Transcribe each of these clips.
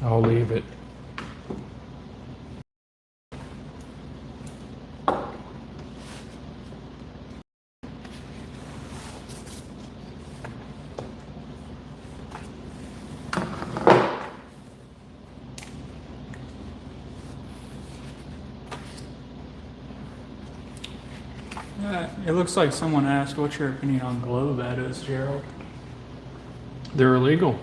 I'll leave it. It looks like someone asked, what's your opinion on glow bettas, Gerald? They're illegal.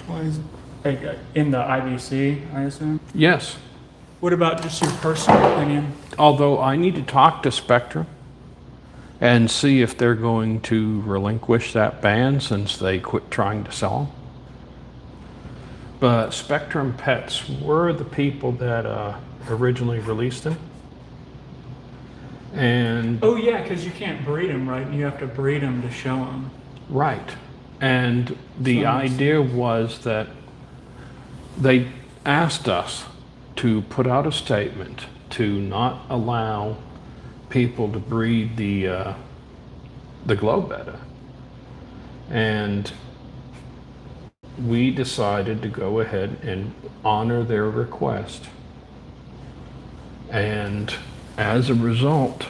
Why is it? In the IBC, I assume? Yes. What about just your personal opinion? Although I need to talk to Spectrum and see if they're going to relinquish that ban since they quit trying to sell them. But Spectrum Pets were the people that originally released them. And Oh yeah, because you can't breed them, right? You have to breed them to show them. right. And the So idea was that they asked us to put out a statement to not allow people to breed the glow betta. And we decided to go ahead and honor their request. And as a result,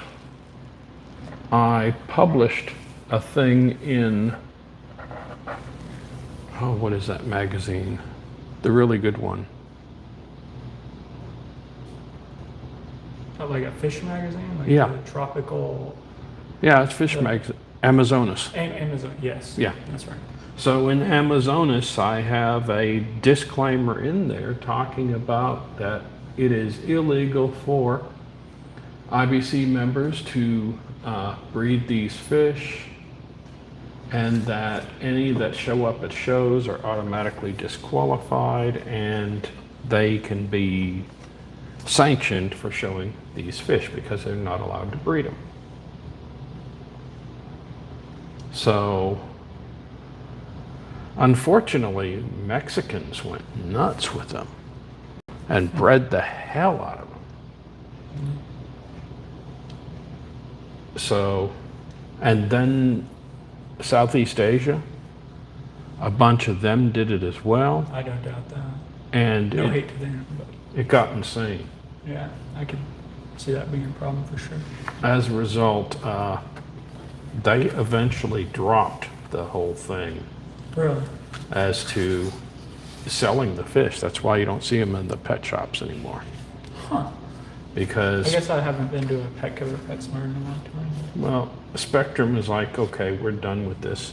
I published a thing in, oh, what is that magazine? The really good one. Like a fish magazine? Like Yeah. the tropical Yeah, it's Fish Magazine, Amazonas. Amazon. Yes. Yeah. That's right. So in Amazonas, I have a disclaimer in there talking about that it is illegal for IBC members to breed these fish, and that any that show up at shows are automatically disqualified and they can be sanctioned for showing these fish because they're not allowed to breed them. So unfortunately, Mexicans went nuts with them and bred the hell out of them. So, and then Southeast Asia, a bunch of them did it as well, I don't doubt that. and No it, hate to them, but it got insane. yeah, I could see that being a problem for sure. As a result, they eventually dropped the whole thing Really? as to selling the fish. That's why you don't see them in the pet shops anymore. Huh. I Because, guess I haven't been to a Petco or PetSmart in a long time. well, Spectrum is like, okay, we're done with this.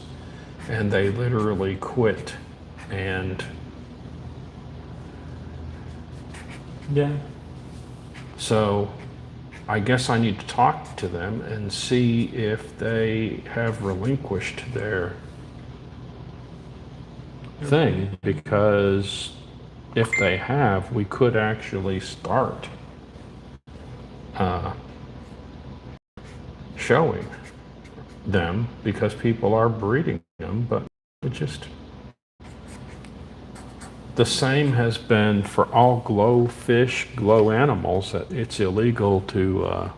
And they literally quit. And Yeah. so I guess I need to talk to them and see if they have relinquished their thing, because if they have, we could actually start showing them, because people are breeding them, but it just, the same has been for all glow fish, glow animals, that it's illegal to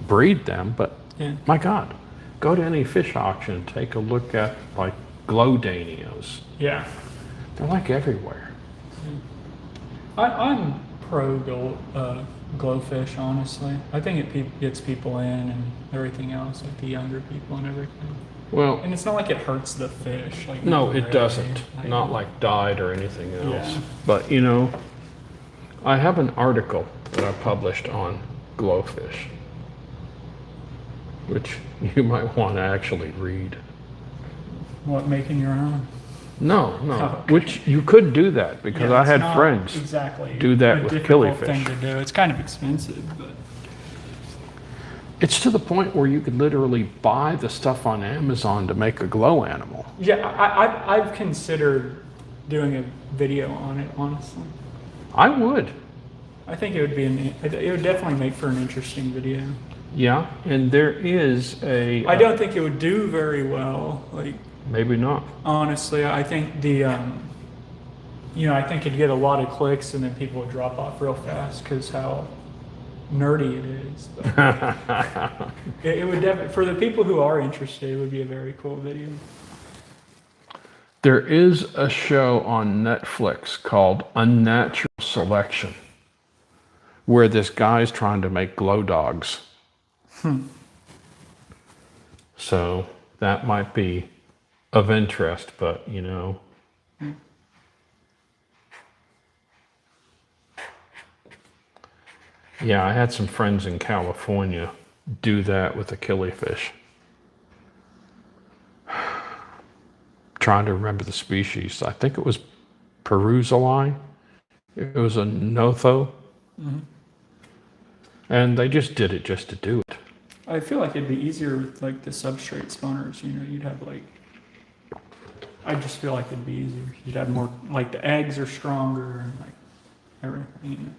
breed them. But Yeah. my God, go to any fish auction, take a look at like glow danios. Yeah. They're like everywhere. I'm pro glowfish, honestly. I think it gets people in and everything else, like the younger people and everything. Well, And it's not like it hurts the fish. Like no, really. it doesn't. Not like dyed or anything else. Yeah. But you know, I have an article that I published on glowfish, which you might want to actually read. What, making your own? No, Oh, okay. which you could do that, because Yeah, I it's had not friends exactly do that a with difficult killifish. thing to do. It's kind of expensive, but It's to the point where you could literally buy the stuff on Amazon to make a glow animal. yeah, I've considered doing a video on it. Honestly, I would. I think it would be it would definitely make for an interesting video. Yeah, and there is a. I don't think it would do very well. Like Maybe not. honestly, I think I think it'd get a lot of clicks and then people would drop off real fast because how nerdy it is. But it would definitely, for the people who are interested, it would be a very cool video. There is a show on Netflix called Unnatural Selection where this guy's trying to make glow dogs. So that might be of interest, but you know. Yeah, I had some friends in California do that with a killifish. Trying to remember the species. I think it was Perusali. It was a Notho. And they just did it just to do it. I feel like it'd be easier with like the substrate spawners. You know, you'd have like. I just feel like it'd be easier. You'd have more like the eggs are stronger and like everything.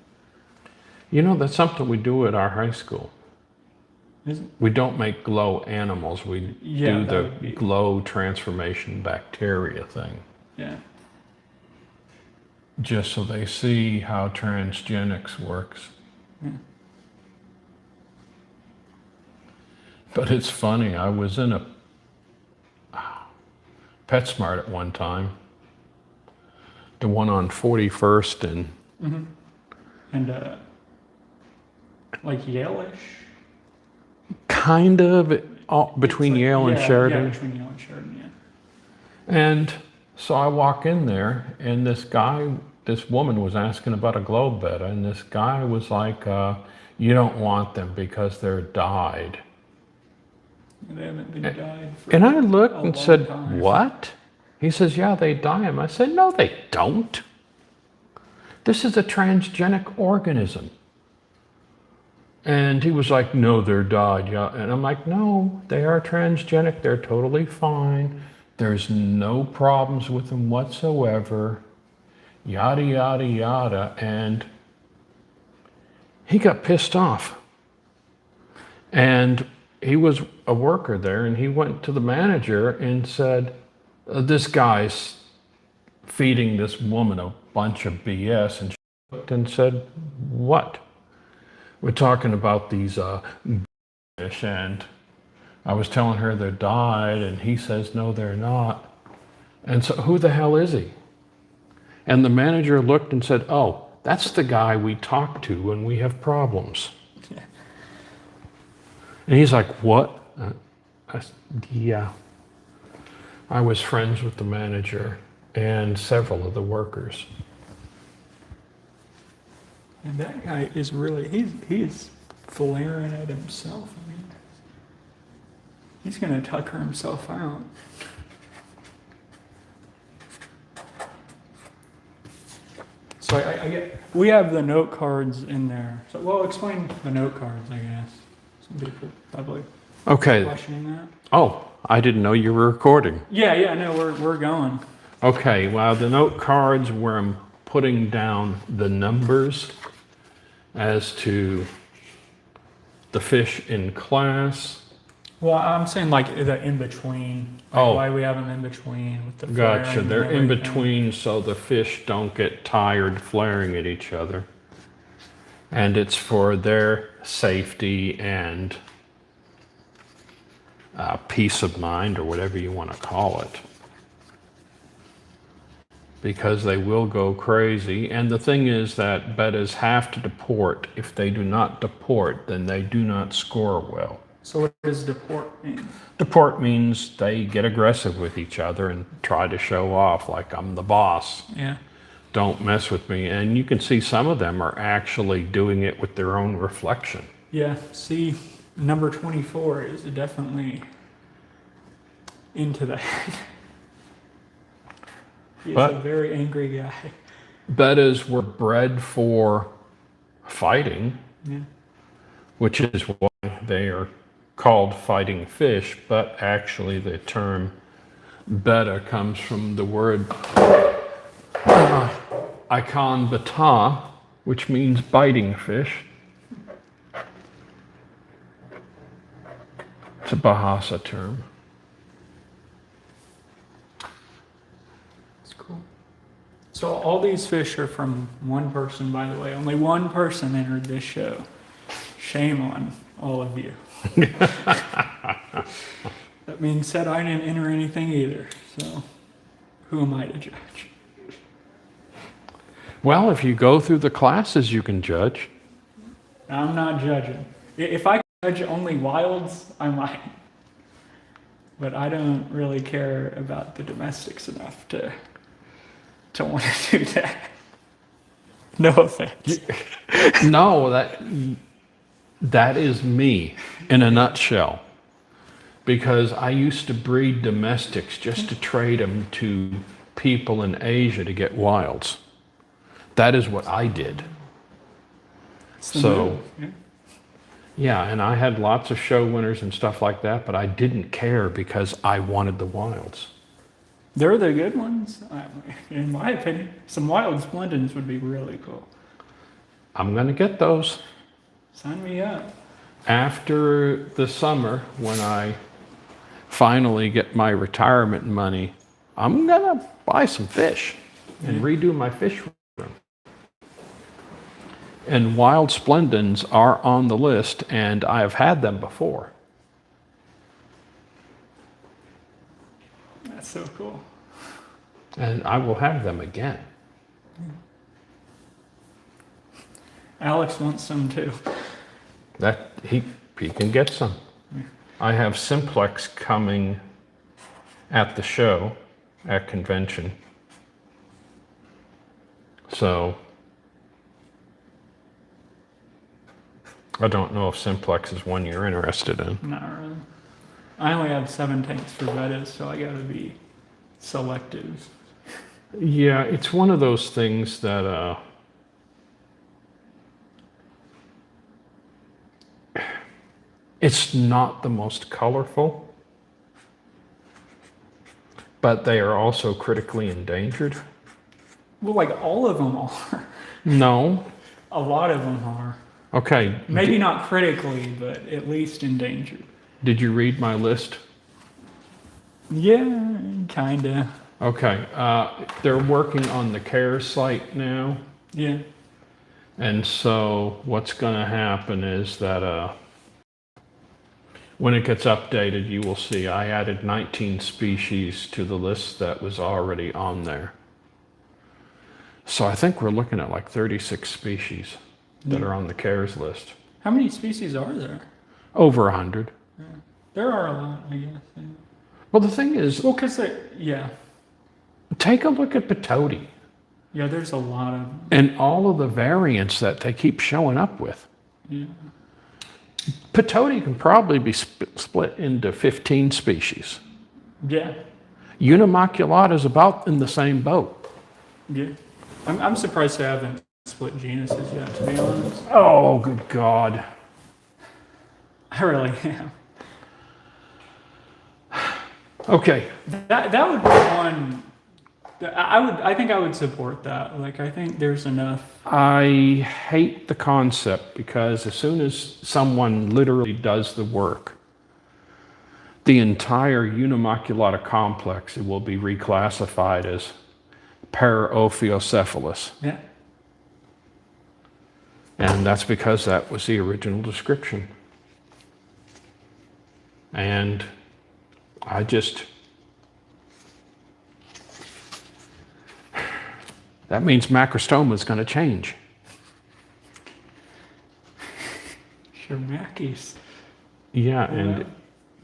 You know, that's something we do at our high school. Is it? We don't make glow animals. We do the glow transformation bacteria thing. Yeah. Just so they see how transgenics works. Yeah. But it's funny, I was in a PetSmart at one time. The one on 41st and... And like Yale-ish? Kind of, between like, Yale and Sheridan. Yeah, between Yale and Sheridan, yeah. And so I walk in there, and this woman was asking about a glow betta, and this guy was like, you don't want them because they're dyed. They haven't been dyed for And I looked and said, time. what? He says, yeah, they dye them. I said, no, they don't. This is a transgenic organism. And he was like, no, they're dyed. Yeah. And I'm like, no, they are transgenic. They're totally fine. There's no problems with them whatsoever. Yada, yada, yada. And he got pissed off. And he was a worker there, and he went to the manager and said, this guy's feeding this woman a bunch of BS. And she looked and said, what? We're talking about these fish, and I was telling her they're dyed, and he says, no, they're not. And so who the hell is he? And the manager looked and said, oh, that's the guy we talk to when we have problems. And he's like, what? Yeah. I was friends with the manager and several of the workers. And that guy is really, he's flaring at himself. I mean, he's going to tucker himself out. So I get, we have the note cards in there. So, well, explain the note cards, I guess. Some people probably questioning that. Oh, I didn't know you were recording. Yeah, no, we're going. Okay, well, the note cards where I'm putting down the numbers as to the fish in class. Well, I'm saying like the in-between. Like why we have them in between with the Gotcha, flaring they're and in everything. between so the fish don't get tired flaring at each other. And it's for their safety and peace of mind, or whatever you want to call it. Because they will go crazy. And the thing is that bettas have to deport. If they do not deport, then they do not score well. So what does deport mean? Deport means they get aggressive with each other and try to show off like I'm the boss. Yeah. Don't mess with me. And you can see some of them are actually doing it with their own reflection. Yeah, see, number 24 is definitely into that. He's a very angry guy. Bettas were bred for fighting, which is why they are called fighting fish, but actually the term betta comes from the word icon beta, which means biting fish. It's a Bahasa term. It's cool. So all these fish are from one person, by the way. Only one person entered this show. Shame on all of you. That being said, I didn't enter anything either, so. who am I to judge? Well, if you go through the classes, you can judge. I'm not judging. If I could judge only wilds, I might. But I don't really care about the domestics enough to want to do that. No offense. No, that is me in a nutshell. Because I used to breed domestics just to trade them to people in Asia to get wilds. That is what I did. So, yeah, and I had lots of show winners and stuff like that, but I didn't care because I wanted the wilds. They're the good ones, in my opinion. Some wild splendens would be really cool. I'm going to get those. Sign me up. After the summer, when I finally get my retirement money, I'm going to buy some fish and redo my fish room. And wild splendens are on the list, and I have had them before. That's so cool. And I will have them again. Alex wants some too. That he can get some. I have Simplex coming at the show, at convention. So I don't know if Simplex is one you're interested in. Not really. I only have 7 tanks for Betta, so I gotta be selective. Yeah, it's one of those things that it's not the most colorful, but they are also critically endangered. Well, like all of them are. No. A lot of them are. Okay. Maybe not critically, but at least endangered. Did you read my list? Yeah, kinda. Okay. They're working on the CARES site now. Yeah. And so what's going to happen is that when it gets updated, you will see I added 19 species to the list that was already on there. So I think we're looking at like 36 species that are on the CARES list. How many species are there? Over 100. Yeah. There are a lot, I guess. Yeah. Well, the thing is, Well, because yeah. take a look at Betta Yeah, there's a lot of them. and all of the variants that they keep showing up with. Yeah. Betta can probably be split into 15 species. Yeah. Unimaculata is about in the same boat. Yeah. I'm surprised they haven't split genuses yet, to be honest. Oh, good God. I really am. Okay. That would be one. I think I would support that. Like, I think there's enough. I hate the concept because as soon as someone literally does the work, the entire Unimaculata complex will be reclassified as Paraophiocephalus. Yeah. And that's because that was the original description. And I just... that means macrostoma is going to change. Sure, Mackies. Yeah, and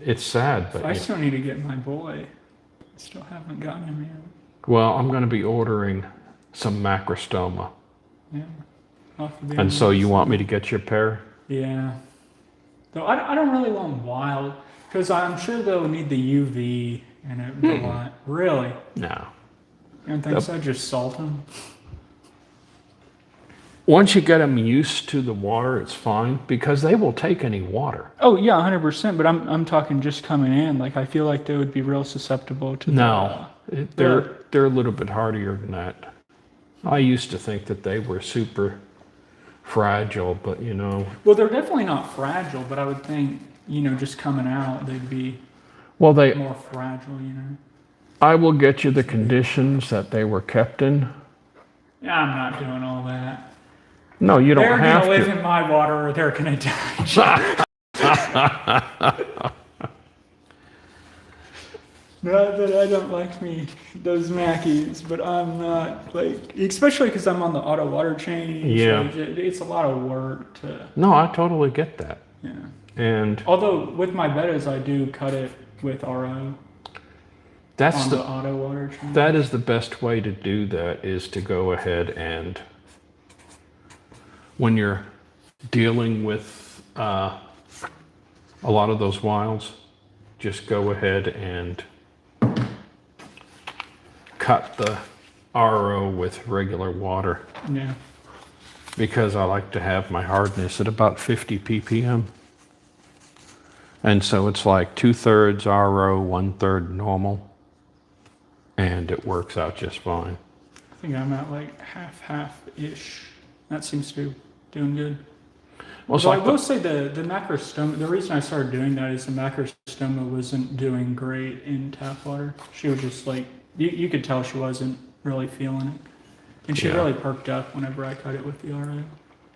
it's sad, but... I still need to get my boy. Still haven't gotten him yet. well, I'm going to be ordering some macrostoma. Yeah. And so you want me to get your pair? Yeah. Though I don't really want wild, because I'm sure they'll need the UV and it would be a lot. Really? No. You don't think so? Just salt them? Once you get them used to the water, it's fine because they will take any water. Oh yeah, 100%. But I'm talking just coming in. Like, I feel like they would be real susceptible to. No, they're a little bit hardier than that. I used to think that they were super fragile, but you know. Well, they're definitely not fragile, but I would think, just coming out, they'd be Well, they. more fragile. I will get you the conditions that they were kept in. Yeah, I'm not doing all that. No, you don't They're have gonna live to. in my water, or they're gonna die. Not that I don't like those Mackies, but I'm not like, especially because I'm on the auto water change. Yeah. Like, it's a lot of work to, No, I totally get that. yeah. And Although with my Bettas, I do cut it with RO that's on the the auto water change. that is the best way to do that, is to go ahead and when you're dealing with a lot of those wilds, just go ahead and cut the RO with regular water, Yeah. because I like to have my hardness at about 50 ppm. And so it's like 2/3 RO, 1/3 normal, and it works out just fine. I think I'm at like half-ish. That seems to be doing good. Well, it's Although like I will say the macrostoma, the reason I started doing that is the macrostoma wasn't doing great in tap water. She was just like, you could tell she wasn't really feeling it. And she Yeah. really perked up whenever I cut it with the RO.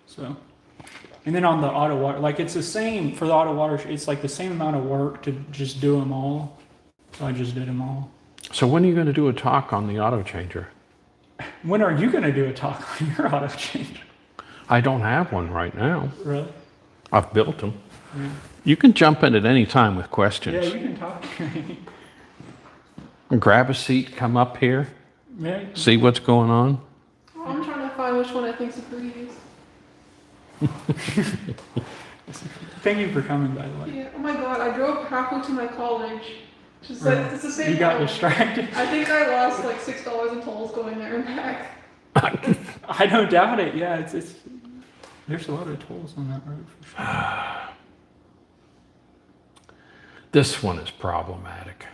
So, and then on the auto water, like it's the same for the auto water, it's like the same amount of work to just do them all. So I just did them all. So when are you going to do a talk on the auto changer? When are you going to do a talk on your auto change? I don't have one right now. Really? I've built them. Yeah. You can jump in at any time with Yeah, questions. you can talk. Grab a seat, come up here, Yeah. see what's going on. I'm trying to find which one I think's the prettiest. Thank you for coming, by the way. Yeah. Oh my god, I drove halfway to my college. Just like, it's the same You got route. distracted. I think I lost like $6 in tolls going there and back. I don't doubt it. Yeah, it's there's a lot of tolls on that road for sure. This one is problematic.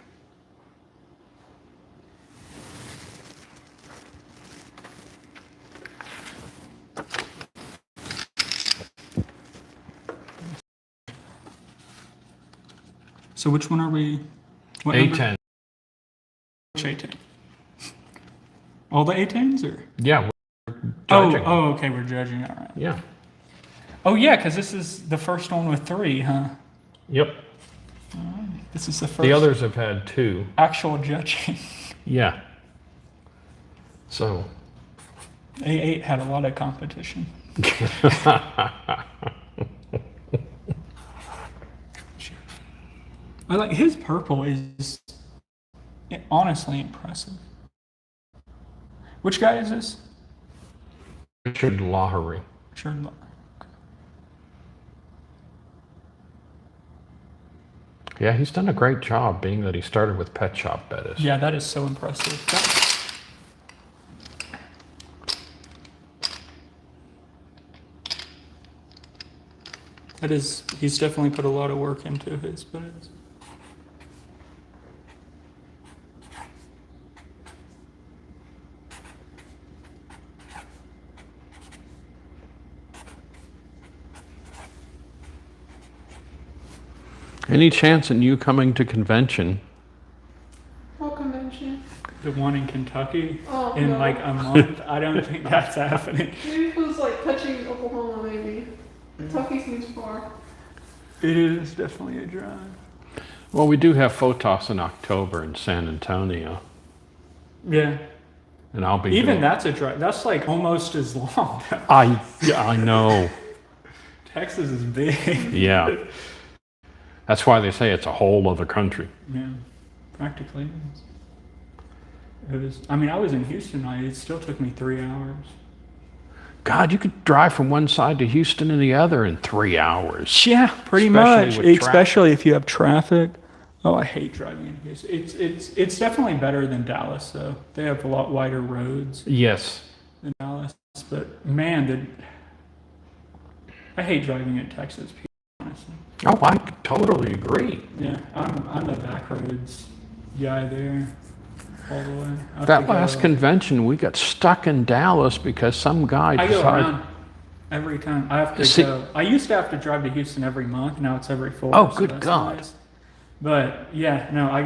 So which one are we? What number? A10. Which A10? All the A10s or? Yeah, we're judging. Oh, okay, we're judging. All right. Yeah. Oh yeah, because this is the first one with 3, huh? Yep. This is the first The others have had 2. actual judging. Yeah. So. A8 had a lot of competition. I like his purple is honestly impressive. Which guy is this? Richard Lahari. Sure. Yeah, he's done a great job, being that he started with pet shop bettas. Yeah, that is so impressive. That is, he's definitely put a lot of work into his bettas. Any chance in you coming to convention? What convention? The one in Kentucky Oh, in no. like a month, I don't think that's happening. Maybe if it was like touching Oklahoma, maybe. Kentucky seems far. It is definitely a drive. Well, we do have Photos in October in San Antonio, Yeah. and I'll be Even doing- that's a drive. That's like almost as long. I know. Texas is big. Yeah. That's why they say it's a whole other country. Yeah, practically. It was. I mean, I was in Houston. It still took me 3 hours. God, you could drive from one side to Houston and the other in 3 hours. Yeah, pretty Especially much. with traffic. Especially if you have traffic. Oh, I hate driving in Houston. It's definitely better than Dallas, though. They have a lot wider roads Yes. than Dallas. But man, I hate driving in Texas. Honestly. Oh, I totally agree. Yeah, I'm the back roads guy there, all the way. I have That to go- last convention, we got stuck in Dallas because some guy I go decided. around every time. I have to See- go. I used to have to drive to Houston every month. Now it's every 4. Oh, so good that's God. nice. But yeah, no, I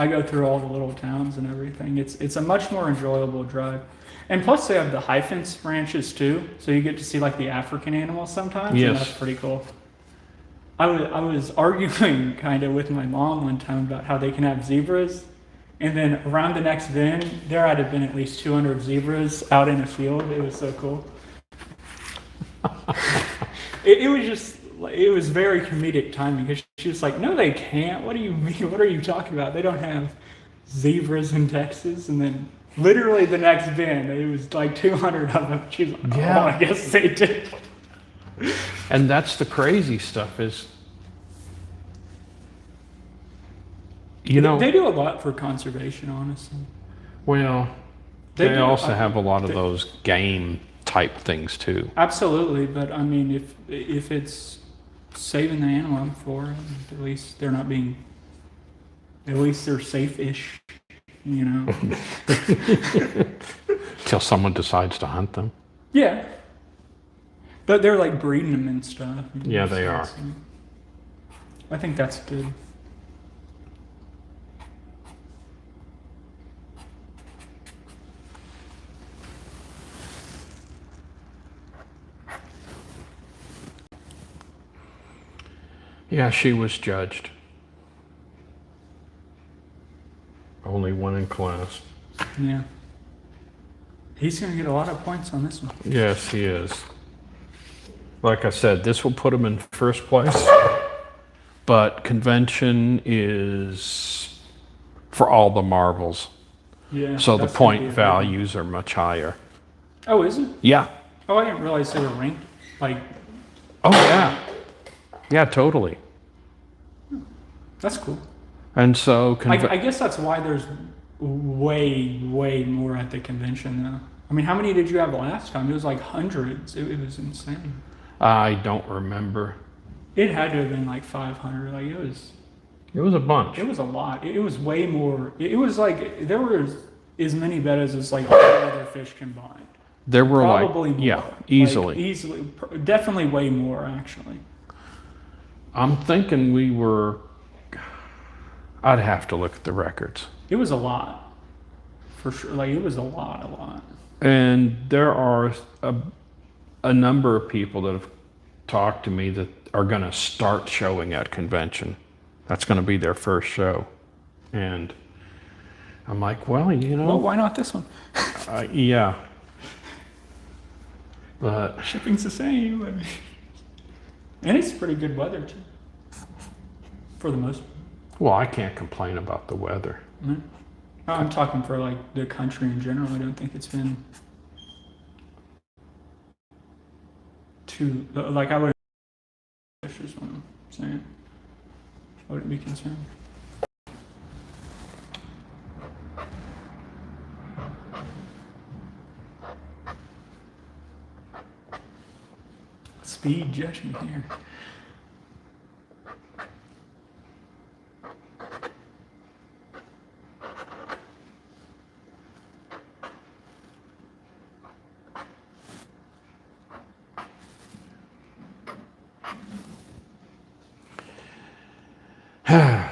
go through all the little towns and everything. It's a much more enjoyable drive. And plus they have the hyphens ranches too, so you get to see like the African animals sometimes. Yes. And that's pretty cool. I was arguing kind of with my mom one time about how they can have zebras, and then around the next bend, there had to have been at least 200 zebras out in a field. It was so cool. It was just, it was very comedic timing because she was like, "No, they can't. What do you mean? What are you talking about? They don't have zebras in Texas." And then literally the next bend, it was like 200 of them. She's like, "Oh, Yeah. I guess they did." And that's the crazy stuff is, you know, They do a lot for conservation, honestly. well, They they do- also I- have a lot of they- those game type things too. Absolutely, but I mean, if it's saving the animal, I'm for it. At least they're not being. At least they're safe-ish, you know. Till someone decides to hunt them. Yeah. But they're like breeding them and stuff. Yeah, they are. So I think that's good. Yeah, she was judged. Only one in class. Yeah. He's going to get a lot of points on this one. Yes, he is. Like I said, this will put him in first place, but convention is for all the marbles. Yeah. So the that's gonna be point a big one. values are much higher. Oh, is it? Yeah. Oh, I didn't realize they were ranked. Like, Oh, yeah. Yeah, totally. that's cool. And so, I guess that's why there's way more at the convention now. I mean, how many did you have last time? It was like hundreds. It was insane. I don't remember. It had to have been like 500. Like It was a bunch. it was a lot. It was way more. It was like there were as many bettas as like all other fish combined. There were Probably like, more. yeah, Like, easily. easily, definitely way more actually. I'm thinking we were, I'd have to look at the records. It was a lot, for sure. Like it was a lot. And there are a number of people that have talked to me that are going to start showing at convention. That's going to be their first show. And I'm like, well, you Well, know, why not this one? yeah. But Shipping's the same. I mean, and it's pretty good weather too, for the most part. well, I can't complain about the weather. No. I'm talking for like the country in general. I don't think it's been too like I would. That's just what I'm saying. I wouldn't be concerned. Speed judging here.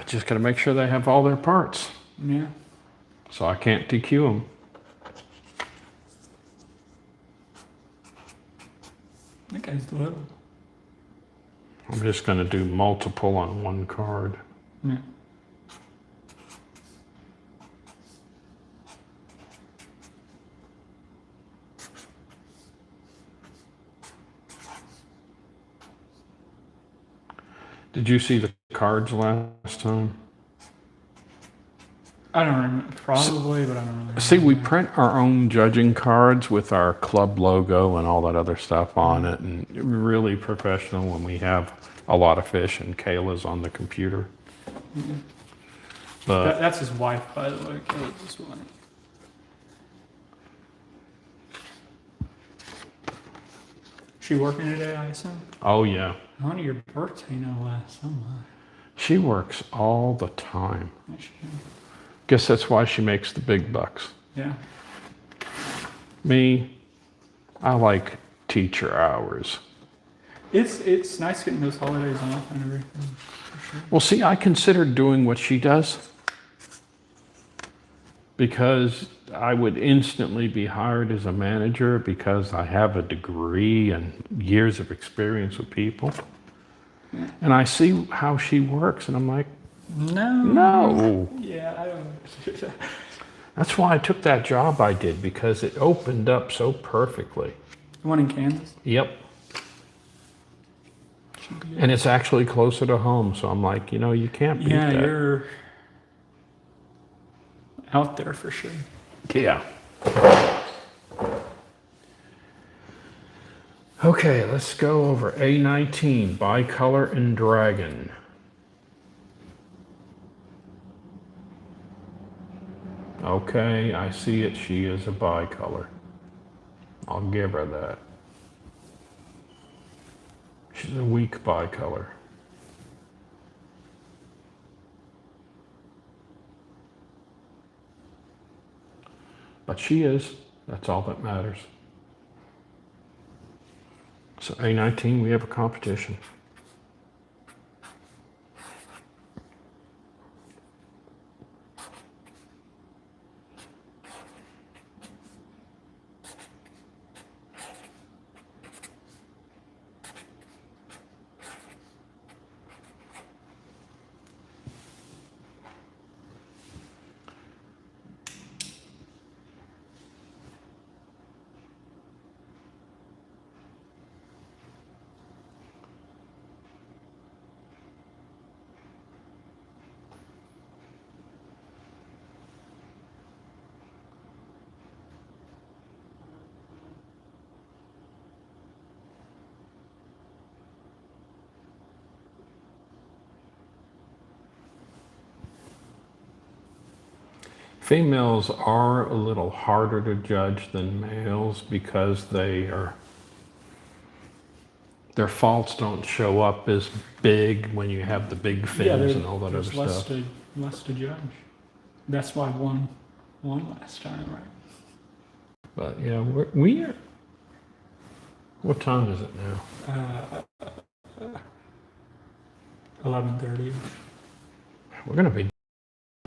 Just got to make sure they have all their parts. Yeah. So I can't DQ them. That guy's little. I'm just going to do multiple on one card. Yeah. Did you see the cards last time? I don't remember. Probably, but I don't really See, we remember. print our own judging cards with our club logo and all that other stuff on it, and really professional when we have a lot of fish and Kayla's on the computer. But That's his wife, by the way. Kayla's his wife. She working today, I assume? oh yeah, On your birthday, no less. Oh my. she works all the time. Yeah, she- Guess that's why she makes the big bucks. Yeah. Me, I like teacher hours. It's nice getting those holidays off and everything. For sure. Well, see, I considered doing what she does because I would instantly be hired as a manager because I have a degree and years of experience with people. And I see how she works, and I'm like, No. no. Yeah, I don't. That's why I took that job I did, because it opened up so perfectly. The one in Kansas? Yep. Should be good. And it's actually closer to home, so I'm like, you can't beat Yeah, that. you're out there for sure. Yeah. Okay, let's go over A19, bicolor and dragon. Okay, I see it. She is a bicolor. I'll give her that. She's a weak bicolor. But she is. That's all that matters. So A19, we have a competition. Females are a little harder to judge than males because their faults don't show up as big when you have the big fins and all that other there's stuff. less to judge. That's why I won last time, right? But yeah, we are. What time is it now? 11:30. We're gonna be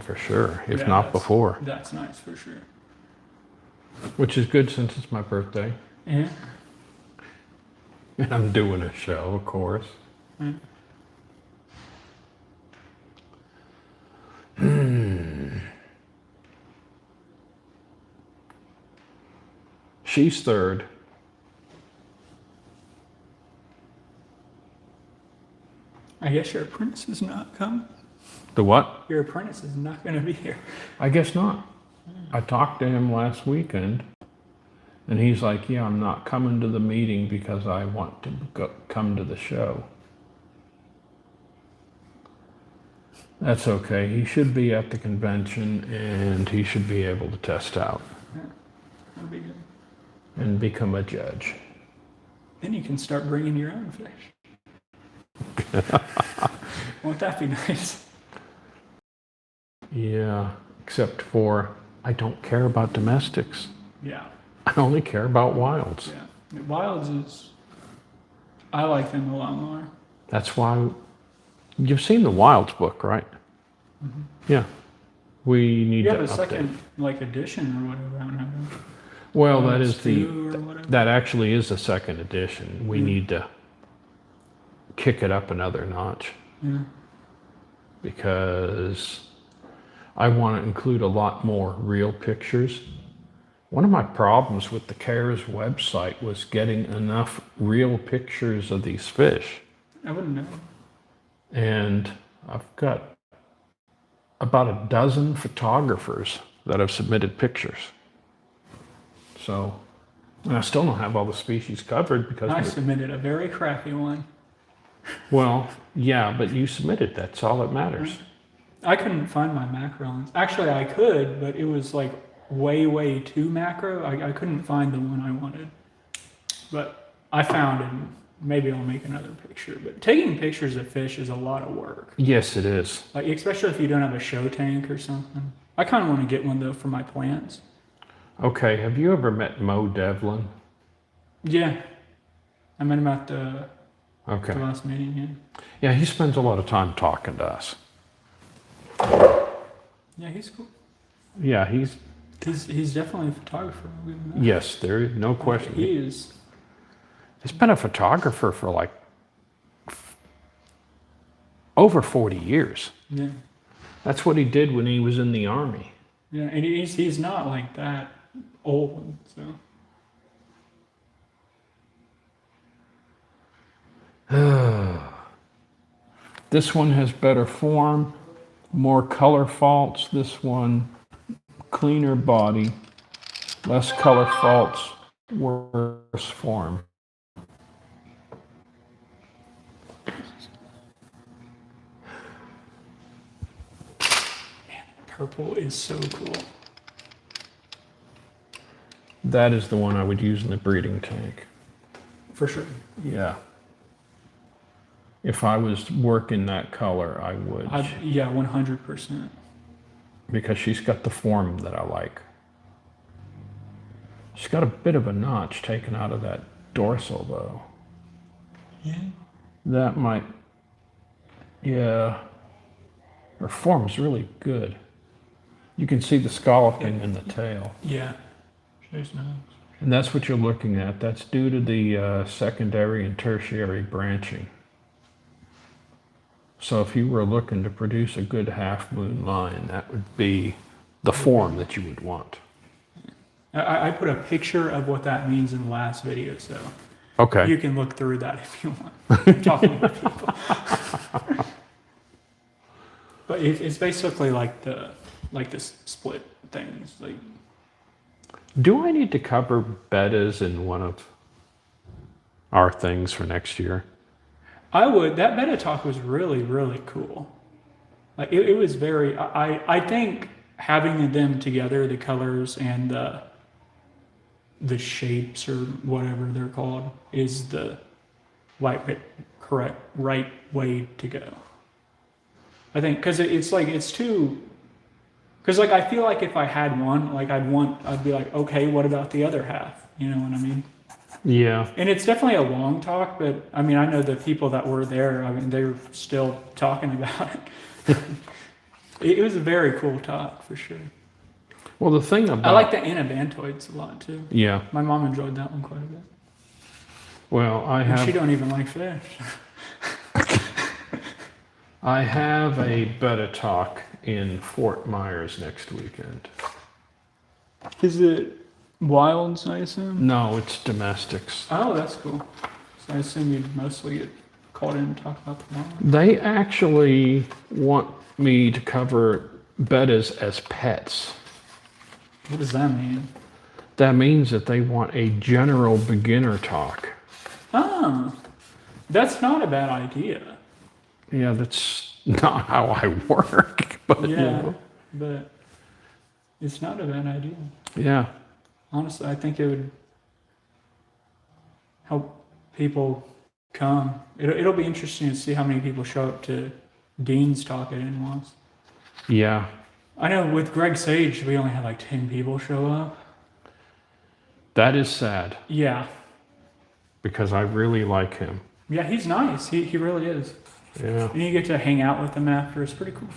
for sure, if Yeah, not that's- before. That's nice for sure. Which is good since it's my birthday. Yeah. And I'm doing a show, of course. She's third. I guess your apprentice is not coming. The what? Your apprentice is not going to be here. I guess not. I talked to him last weekend, and he's like, yeah, I'm not coming to the meeting because I want to come to the show. That's okay. He should be at the convention, and he should be able to test out That'll be good. and become a judge. Then you can start bringing your own fish. Won't that be nice? Yeah, except for I don't care about domestics. Yeah. I only care about wilds. Yeah. Wilds is. I like them a lot more. That's why you've seen the Wilds book, right? Mm-hmm. Yeah. We need You to have a update. second edition or whatever. I don't know. Well, that Wilds is the 2 or whatever. that actually is the second edition. We need to kick it up another notch Yeah. because I want to include a lot more real pictures. One of my problems with the CARES website was getting enough real pictures of these fish. I wouldn't know. And I've got about a dozen photographers that have submitted pictures. So, and I still don't have all the species covered because, I submitted a very crappy one. well, yeah, but you submitted, that's all that matters. I couldn't find my macro lens. Actually, I could, but it was like way too macro. I couldn't find the one I wanted. But I found it. Maybe I'll make another picture. But taking pictures of fish is a lot of work. Yes, it is. Like, especially if you don't have a show tank or something. I kind of want to get one though for my plants. Okay, have you ever met Mo Devlin? Yeah. I met him at the Okay. last meeting, yeah. Yeah, he spends a lot of time talking to us. Yeah, he's cool. Yeah, he's, He's definitely a photographer. I'll give him that. yes, there is no question. He is. He's been a photographer for like Over 40 years. Yeah. That's what he did when he was in the Army. Yeah, and he's not like that old, so. This one has better form, more color faults. This one, cleaner body, less color faults, worse form. Man, purple is so cool. That is the one I would use in the breeding tank. For sure. Yeah. If I was working that color, I would. Yeah, 100%. Because she's got the form that I like. She's got a bit of a notch taken out of that dorsal, though. Yeah. That might, yeah. Her form's really good. You can see the scalloping in the tail. Yeah. She's nice. And that's what you're looking at. That's due to the secondary and tertiary branching. So if you were looking to produce a good half moon line, that would be the form that you would want. I put a picture of what that means in the last video, so Okay. you can look through that if you want. Talking to people. But it's basically like this split things. Like, Do I need to cover bettas in one of our things for next year? I would. That Betta talk was really, really cool. Like it was very. I think having them together, the colors and the shapes or whatever they're called, is the correct right way to go. I think because it's like it's too. Because like I feel like if I had one, like I'd be like, okay, what about the other half? You know what I mean? Yeah. And it's definitely a long talk, but I mean, I know the people that were there, I mean, they're still talking about it. It was a very cool talk, for sure. Well, the thing about... I like the anabantoids a lot, too. Yeah. My mom enjoyed that one quite a bit. Well, And she don't even like fish. I have a Betta talk in Fort Myers next weekend. Is it wilds, I assume? No, it's domestics. Oh, that's cool. So I assume you'd mostly get called in to talk about the wild. They actually want me to cover bettas as pets. What does that mean? That means that they want a general beginner talk. Oh, that's not a bad idea. Yeah, that's not how I work. But, you Yeah, know. but it's not a bad idea. Yeah. Honestly, I think it would help people come. It'll be interesting to see how many people show up to Dean's talk at Inwas. Yeah. I know with Greg Sage, we only had like 10 people show up. That is sad Yeah. because I really like him. Yeah, he's nice. He really is. Yeah. And you get to hang out with him after. It's pretty cool.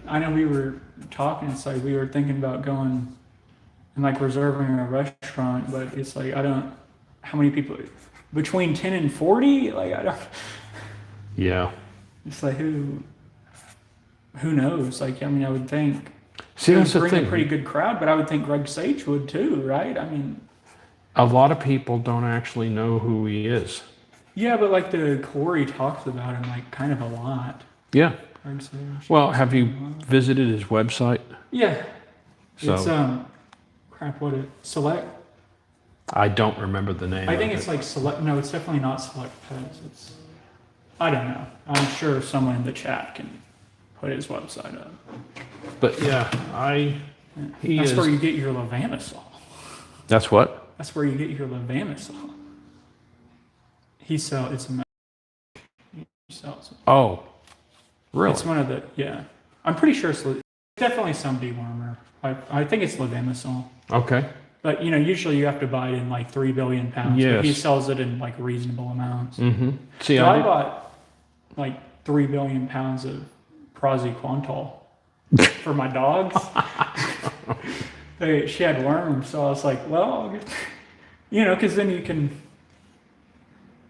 I know we were talking, it's like we were thinking about going and like reserving a restaurant, but it's like how many people, between 10 and 40? Like I don't, Yeah. it's like who knows? Like, I mean, I would think See, it would that's the bring thing. a pretty good crowd, but I would think Greg Sage would too, right? I mean, A lot of people don't actually know who he is. yeah, but like the Corey talks about him like kind of a lot. Yeah. Greg Sage. Well, have you visited his website? Yeah. So- It's Select. I don't remember the name. I think of it's it. like Select. No, it's definitely not Select Pets. It's, I don't know. I'm sure someone in the chat can put his website up. But yeah, he That's is. where you get your Levamisol. That's what? That's where you get your Levamisol. It's a he sells it. Oh, really? It's one of the, yeah. I'm pretty sure it's definitely some dewormer. I think it's Levamisol. Okay. But, you know, usually you have to buy it in like 3 billion pounds. Yes. But he sells it in like reasonable amounts. Mm-hmm. See, So I I bought like 3 billion pounds of praziquantal for my dogs. she had worms, so I was like, well, I'll get, because then you can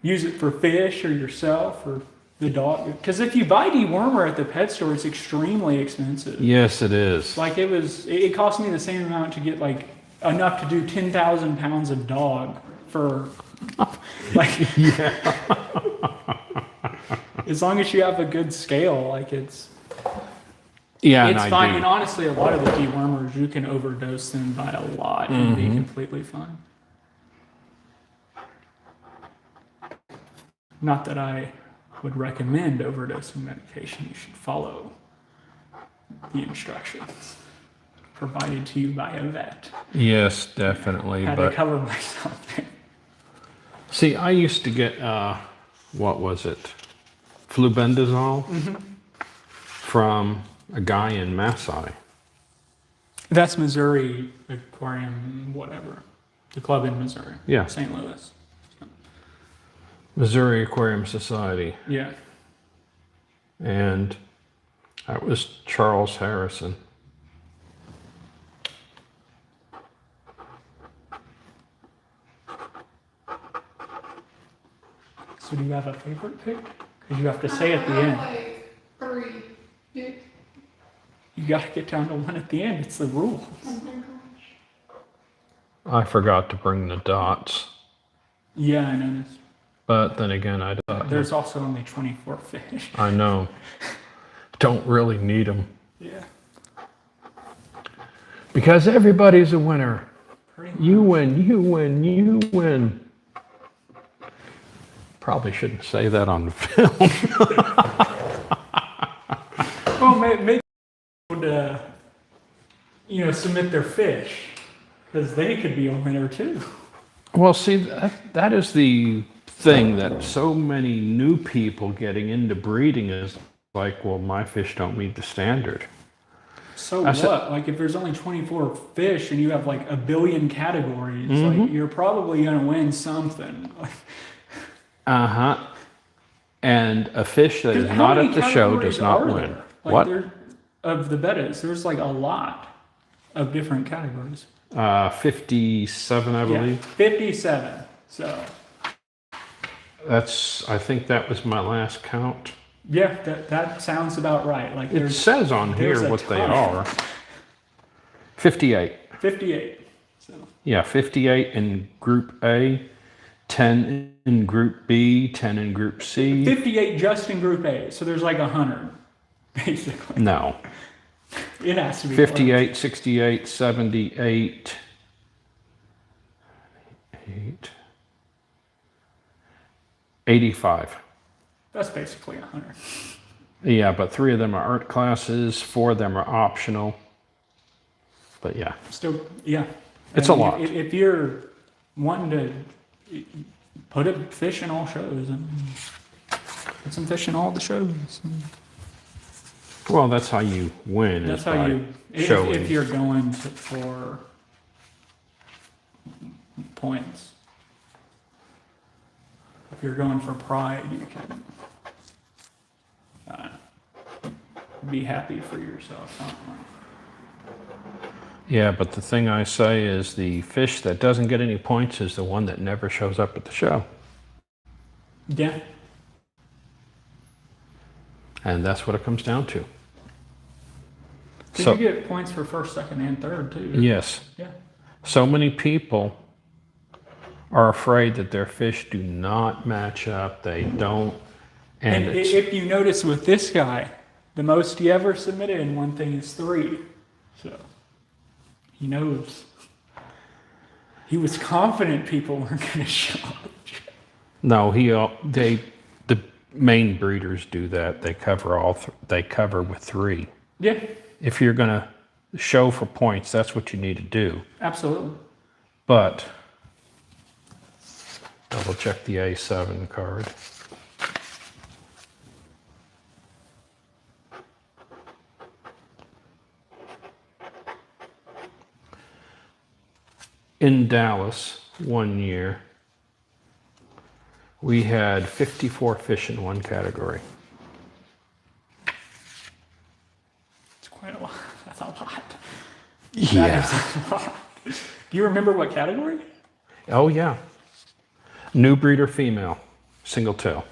use it for fish or yourself or the dog. Because if you buy dewormer at the pet store, it's extremely expensive. Yes, it is. Like it cost me the same amount to get like enough to do 10,000 pounds of dog for like, Yeah. as long as you have a good scale, like it's Yeah, and it's I fine. do. And honestly, a lot of the dewormers, you can overdose them by a lot and be completely fine. Not that I would recommend overdosing medication. You should follow the instructions provided to you by a vet. Yes, definitely. Had to But cover myself there. see, I used to get what was it? Flubendazole from a guy in Massai. That's Missouri Aquarium, whatever. The club in Missouri. Yeah. St. Louis. Missouri Aquarium Society. Yeah. And that was Charles Harrison. So do you have a favorite pick? Because you have to say at the I end. have like 3. You, You got to get down to one at the end. It's the rule. oh my gosh. I forgot to bring the dots. Yeah, I noticed. But then again, I thought, There's also only 24 fish. I know. Don't really need them. Yeah. Because everybody's a winner. Pretty much. You win, you win, you win. Probably shouldn't say that on the film. Well, maybe would submit their fish because they could be a winner too. Well, see, that is the thing that so many new people getting into breeding is like, well, my fish don't meet the standard. So That's what? Like if there's only 24 fish and you have like a billion categories, like you're probably gonna win something. Uh-huh. And a fish that is How not many at the show categories does not are win. there? Like What? Of the bettas, there's like a lot of different categories. 57, I believe. 57. So I think that was my last count. yeah, that sounds about right. Like It says on there's here a what they ton. are. 58. 58. So Yeah, 58 in Group A, 10 in Group B, 10 in Group C. 58 just in Group A. So there's like 100, basically. No. It has to be 58, 68, 78, 8, 85. That's basically 100. Yeah, but 3 of them are art classes, 4 of them are optional. But yeah, Still, yeah. It's a lot. If you're wanting to put a fish in all shows and put some fish in all the shows. well, that's how you win. That's is how by you, showing. if you're going for points. If you're going for pride, you can be happy for yourself. Yeah, but the thing I say is the fish that doesn't get any points is the one that never shows up at the show. Yeah. And that's what it comes down to. Because So, you get points for first, second, and third, too. yes, Yeah. so many people are afraid that their fish do not match up. They don't. And And it's, if you notice with this guy, the most he ever submitted in one thing is 3. So he knows. He was confident people weren't going to show up. no, the main breeders do that. They cover they cover with 3. Yeah, If you're going to show for points, that's what you need to do. absolutely. But double check the A7 card. In Dallas, one year, we had 54 fish in one category. It's quite a lot. That's a lot. Yeah. That is a lot. Do you remember what category? Oh, yeah. New breeder female, single tail.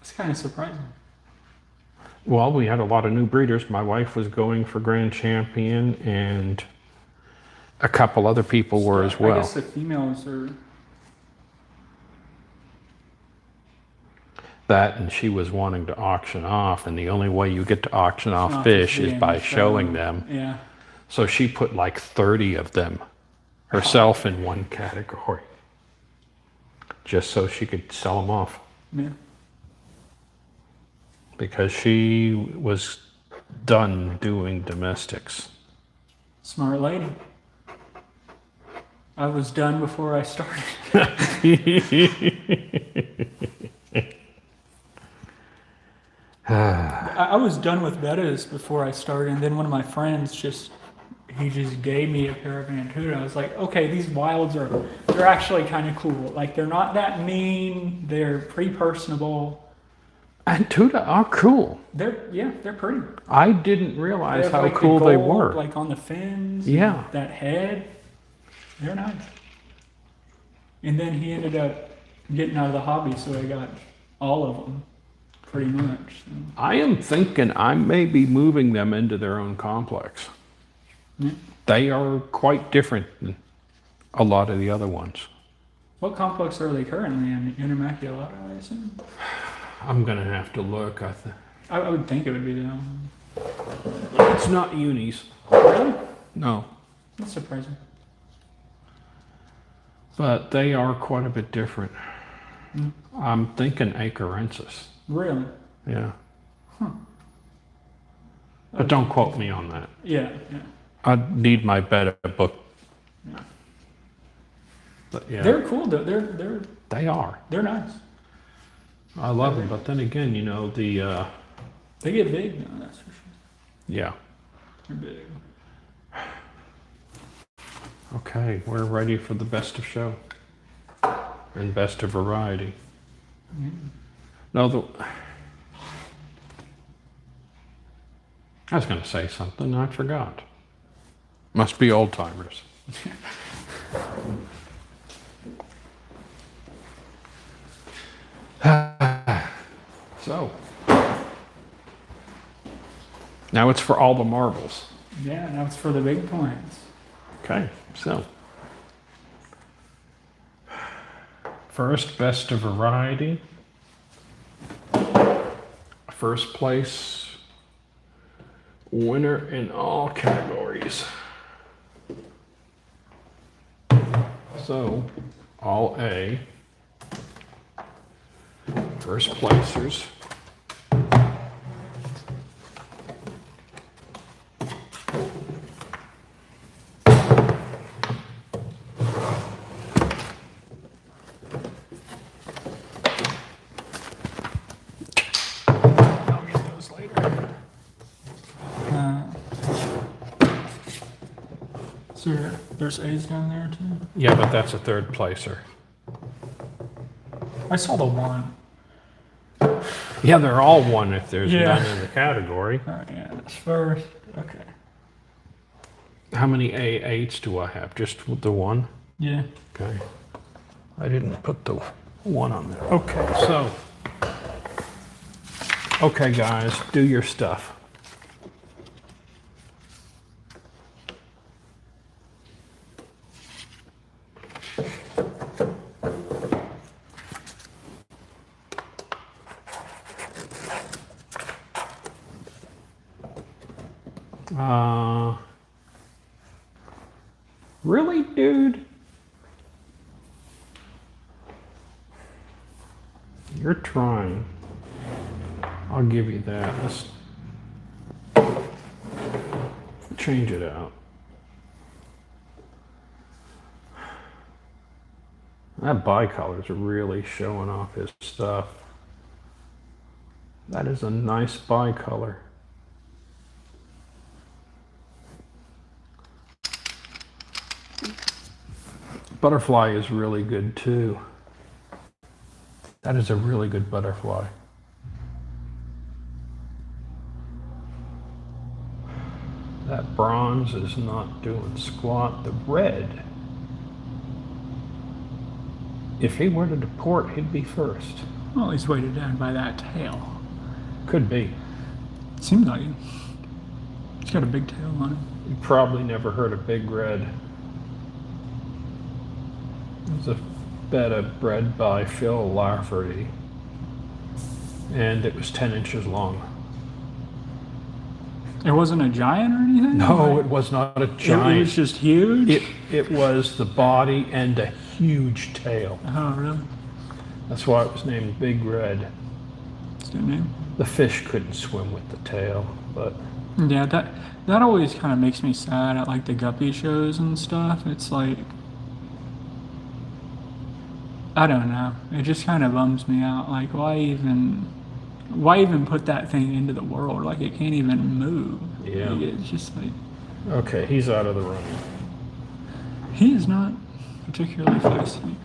It's kind of surprising. Well, we had a lot of new breeders. My wife was going for grand champion, and a couple other people were as I well. guess the females are. That, and she was wanting to auction off, and the only way you get to auction off Off fish the is by show. showing them. Yeah. So she put like 30 of them herself in one category, just so she could sell them off, Yeah. because she was done doing domestics. Smart lady. I was done before I started. I was done with Bettas before I started, and then one of my friends he just gave me a pair of Antuta. I was like, okay, these wilds they're actually kind of cool. Like, they're not that mean. They're pretty personable. Antuta are cool. They're pretty. I didn't They realize have, how like, the cool they gold, were. like on the fins. Yeah. And that head. They're nice. And then he ended up getting out of the hobby, so I got all of them, pretty much. So. I am thinking I may be moving them into their own complex. Yeah. They are quite different than a lot of the other ones. What complex are they currently in? Intermaculata, I assume? I'm gonna have to look. I would think it would be them. It's not unis. Really? No, That's surprising. but they are quite a bit different. Mm. I'm thinking Acarensis. Really? Yeah, Huh. but don't quote me on that. Yeah, yeah. I need my Betta book. Yeah. But yeah, They're cool though. they are. They're nice. I love them. But then again, you know the They get big though, that's for sure. yeah. They're big. Okay, we're ready for the best of show and best of variety. Yeah. No, I was going to say something, I forgot. Must be old timers. So, now it's for all the marbles. Yeah, now it's for the big points. Okay, so. First, best of variety. First place winner in all categories. So, all A. First placers. I'll get those later. So there's A's down there too? Yeah, but that's a third placer. I saw the one. Yeah, they're all one if there's Yeah. none in the category. Yeah, that's first. Okay. How many A8s do I have? Just the one? Yeah. Okay. I didn't put the one on there. Okay, so. Okay, guys, do your stuff. Really, dude? You're trying. I'll give you that. Let's change it out. That bicolor's really showing off his stuff. That is a nice bicolor. Butterfly is really good too. That is a really good butterfly. bronze is not doing squat. The red, if he were to deport, he'd be first. Well, he's weighted down by that tail. Could be. Seems like it. He's got a big tail on him. You probably never heard of Big Red. It was a Betta bred by Phil Lafferty, and it was 10 inches long. It wasn't a giant or anything? No, it was not a It giant. was just huge? It was the body and a huge tail. Oh, really? That's why it was named Big Red. That's their name? The fish couldn't swim with the tail, but Yeah, that always kind of makes me sad at like the guppy shows and stuff. It's like, I don't know. It just kind of bums me out. Like, why even put that thing into the world? Like, it can't even move. Yeah. Like, it's just like, okay, he's out of the running. he is not particularly feisty.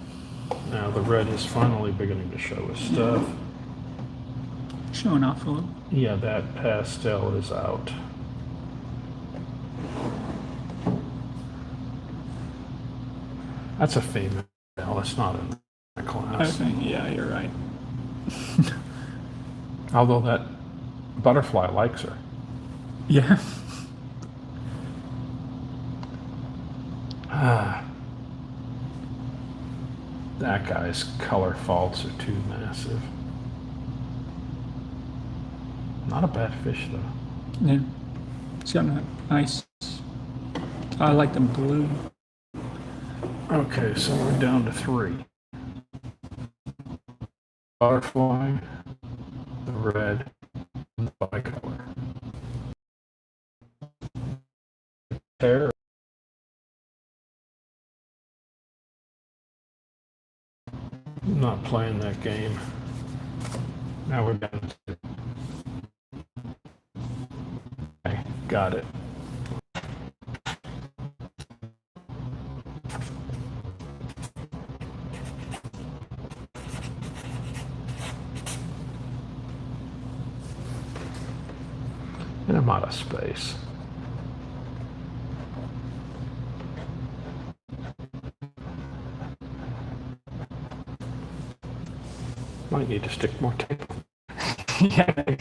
Now the red is finally beginning to show his stuff. Showing off a little. Yeah, that pastel is out. That's a female. It's not in the class. Okay, yeah, you're right. Although that butterfly likes her. Yeah. That guy's color faults are too massive. Not a bad fish though. Yeah. It's got a nice, I like the blue. Okay, so we're down to 3. Butterfly, the red, and the bicolor. Pair. I'm not playing that game. Now we're down to. Okay, got it. And I'm out of space. Might need to stick more tape on. Yeah.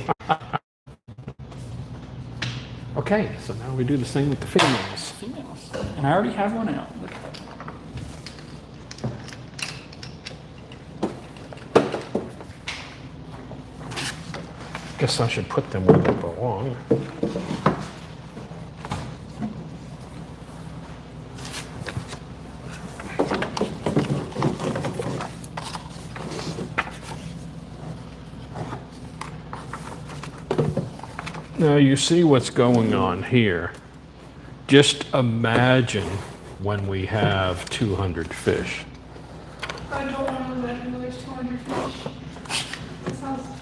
Okay, so now we do the same with the females. Females. And I already have one out. Look. Guess I should put them where they belong. Now you see what's going on here. Just imagine when we have 200 fish. I don't want to imagine there's 200 fish.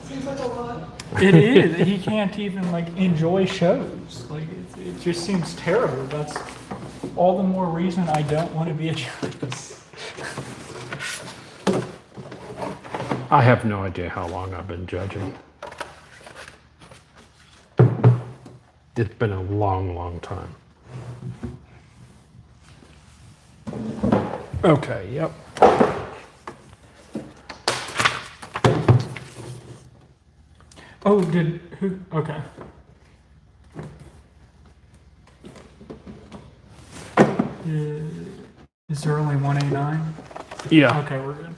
Seems like a lot. It is. He can't even like enjoy shows. Like it just seems terrible. That's all the more reason I don't want to be a judge. I have no idea how long I've been judging. It's been a long, long time. Okay, yep. Oh, did who? Okay. Is there only one A9? Yeah. Okay, we're good.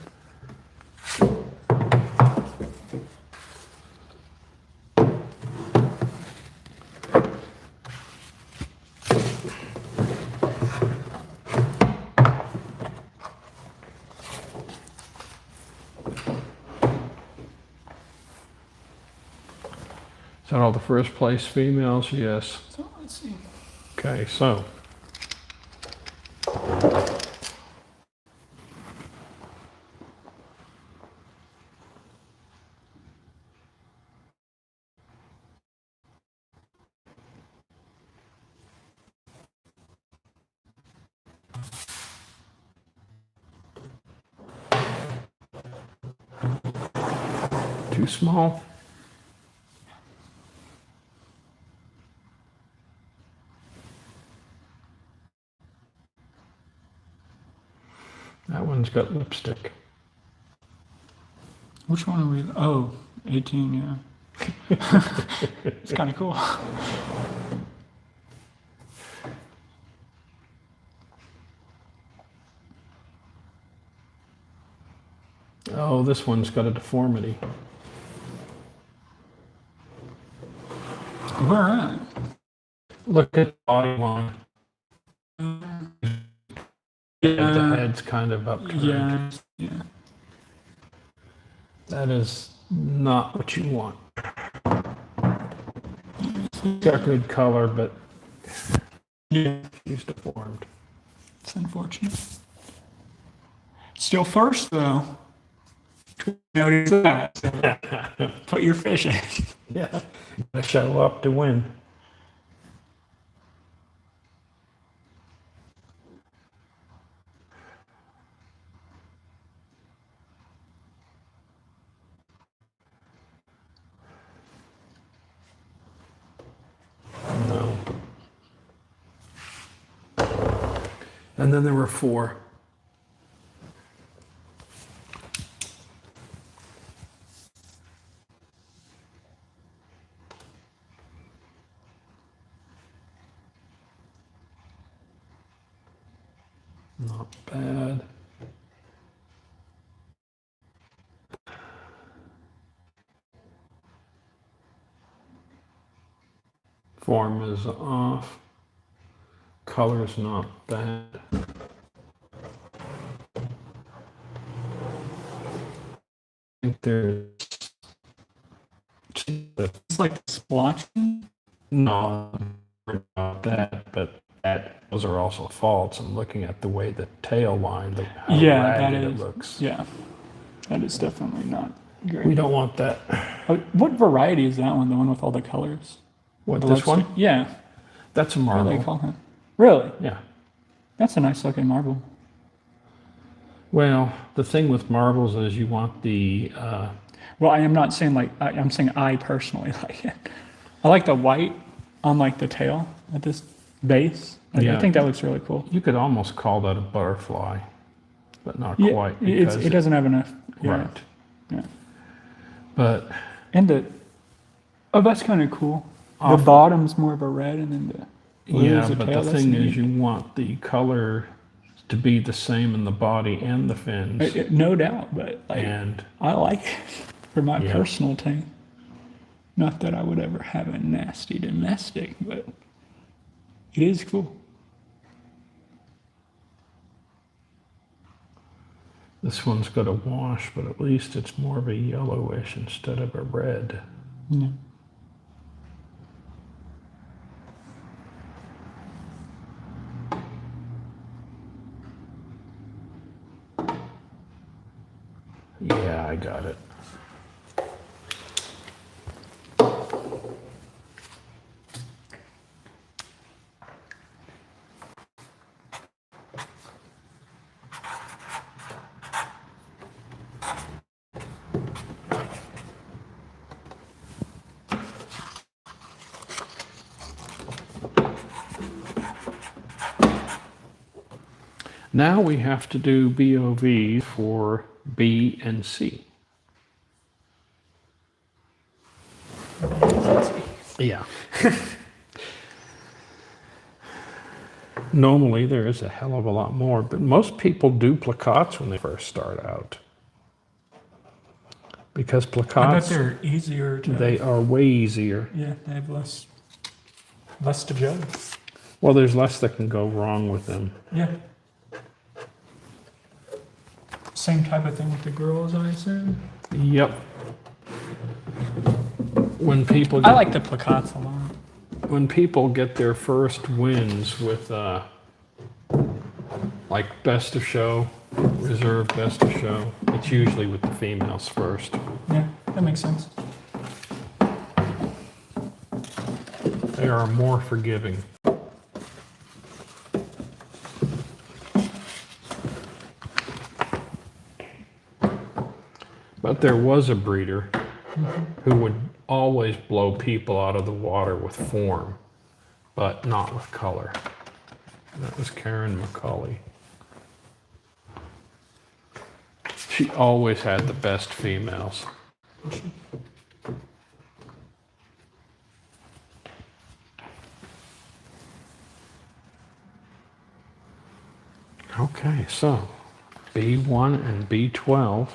Is that all the first place females? Yes. So let's see. Okay, so. Too small? That one's got lipstick. Which one are we? Oh, 18, yeah. It's kind of cool. Oh, this one's got a deformity. Where at? Look at the body line. The head's kind of upturned. Yeah, yeah. That is not what you want. It's got good color, but Yeah, he's deformed. it's unfortunate. Still first, though. Notice that. Put your fish in. Yeah, gotta show up to win. No. And then there were 4. Not bad. Form is off. Color's not bad. I think there's It's like splotching. no about that, but those are also faults. I'm looking at the way the tail line, how Yeah, that ragged it is. looks. Yeah, that is definitely not great. We don't want that. Oh, what variety is that one? The one with all the colors? What, The this one? lipstick? Yeah. That's a What do they marble. call him? Really? Yeah. That's a nice looking marble. Well, the thing with marbles is you want the, Well, I am not saying like, I'm saying I personally like it. I like the white on like the tail at this base. Like, Yeah. I think that looks really cool. you could almost call that a butterfly, but not Yeah, quite. it's, because it doesn't have enough. Yeah. Right. Yeah. But And oh, that's kind of cool. The Off- bottom's more of a red and then the blue yeah, is a but tail. the That's thing neat. is you want the color to be the same in the body and the fins. No doubt, but like, And I like it for my Yeah. personal tank. Not that I would ever have a nasty domestic, but it is cool. this one's got a wash, but at least it's more of a yellowish instead of a red. Yeah. Yeah, I got it. Now we have to do BOV for B and C. Yeah. Normally there is a hell of a lot more, but most people do placots when they first start out. Because I bet placots, they're easier to. they are way easier. Yeah, they have less to judge. Well, there's less that can go wrong with them. Yeah. Same type of thing with the girls, I assume. Yep. When people I get, like the placots a lot. when people get their first wins with like best of show, reserve best of show, it's usually with the females first. Yeah, that makes sense. They are more forgiving. But there was a breeder who would always blow people out of the water with form, but not with color. And that was Karen McCauley. She always had the best females. Okay, so B1 and B12.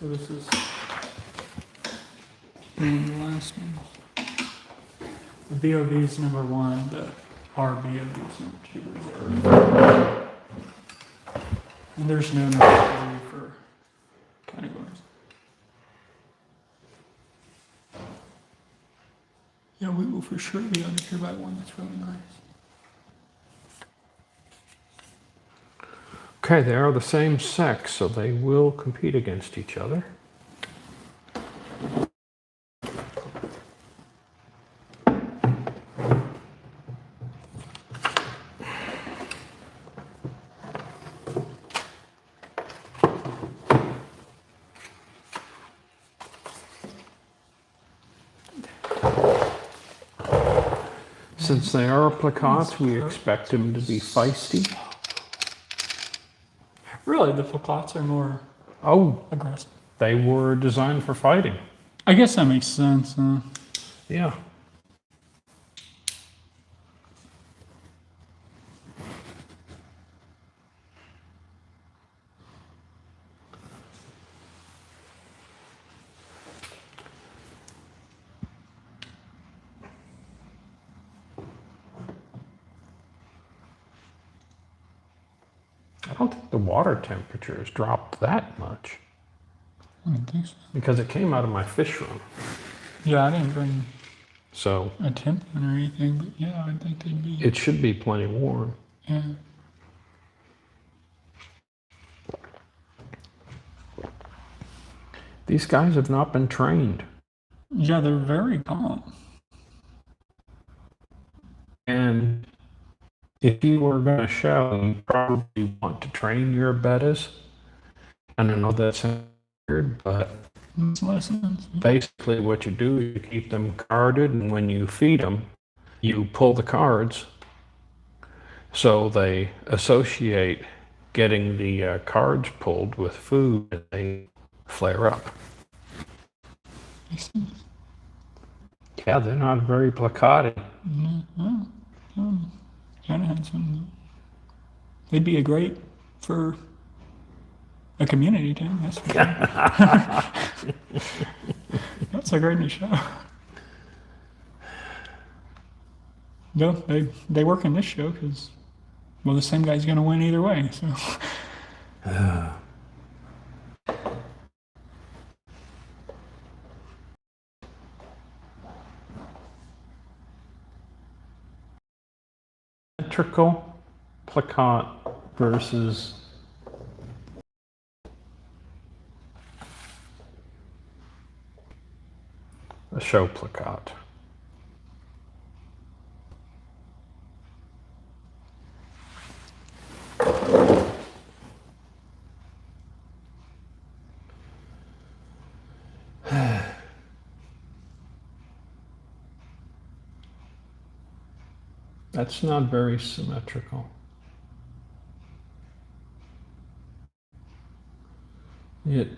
So this is and the last one. The BOV is number 1, the RBOV is number 2. And there's no number 3 for categories. Yeah, we will for sure be under here by 1. That's really nice. Okay, they are the same sex, so they will compete against each other. Since they are placots, we expect them to be feisty. Really, the flocats are more Oh, aggressive. they were designed for fighting. I guess that makes sense. Yeah. I don't think the water temperature has dropped that much I don't think so. because it came out of my fish room. Yeah, I didn't bring So a temp in or anything, but yeah, I think they'd be. it should be plenty warm. Yeah. These guys have not been trained. Yeah, they're very calm. And if you were going to show, you probably want to train your bettas. And I know that's weird, but Makes a lot of sense. basically what you do is you keep them carded, and when you feed them, you pull the cards so they associate getting the cards pulled with food and they flare up. Makes sense. Yeah, they're not very placated. No, kind of had some. They'd be a great for a community team. That's for sure. That's a great new show. No, they work in this show because, well, the same guy's going to win either way. So. Symmetrical placat versus a show placat. That's not very symmetrical. It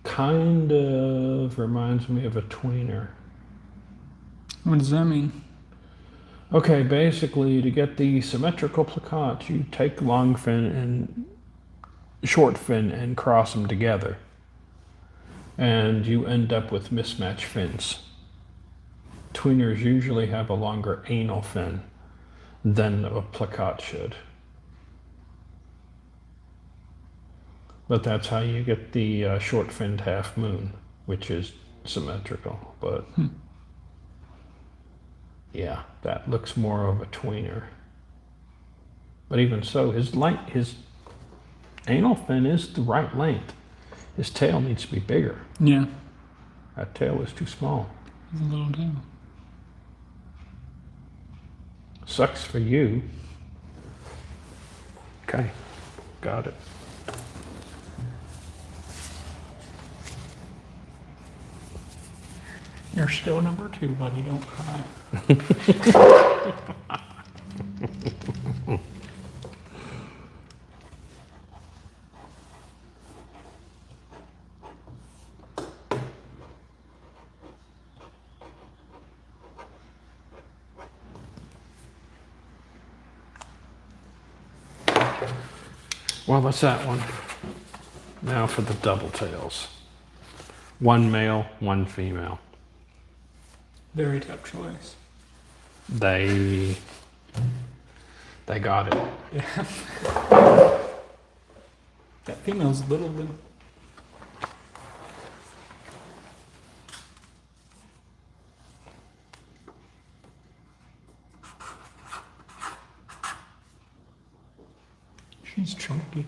kind of reminds me of a tweener. What does that mean? Okay, basically, to get the symmetrical placat, you take long fin and short fin and cross them together. And you end up with mismatched fins. Tweeners usually have a longer anal fin than a placat should. But that's how you get the short-finned half moon, which is symmetrical. But yeah, that looks more of a tweener. But even so, his anal fin is the right length. His tail needs to be bigger. Yeah. That tail is too small. He's a little down. Sucks for you. Okay, got it. You're still number 2, buddy. Don't cry. Well, that's that one. Now for the double tails. One male, one female. Very tough choice. They got it. Yeah. That female's little bit. She's chunky.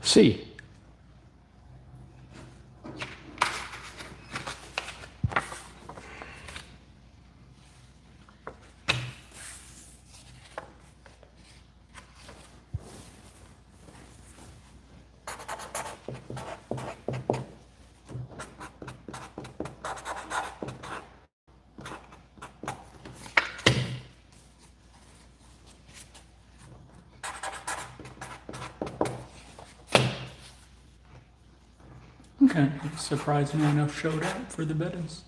C. Okay, surprisingly enough, showed up for the Bettas.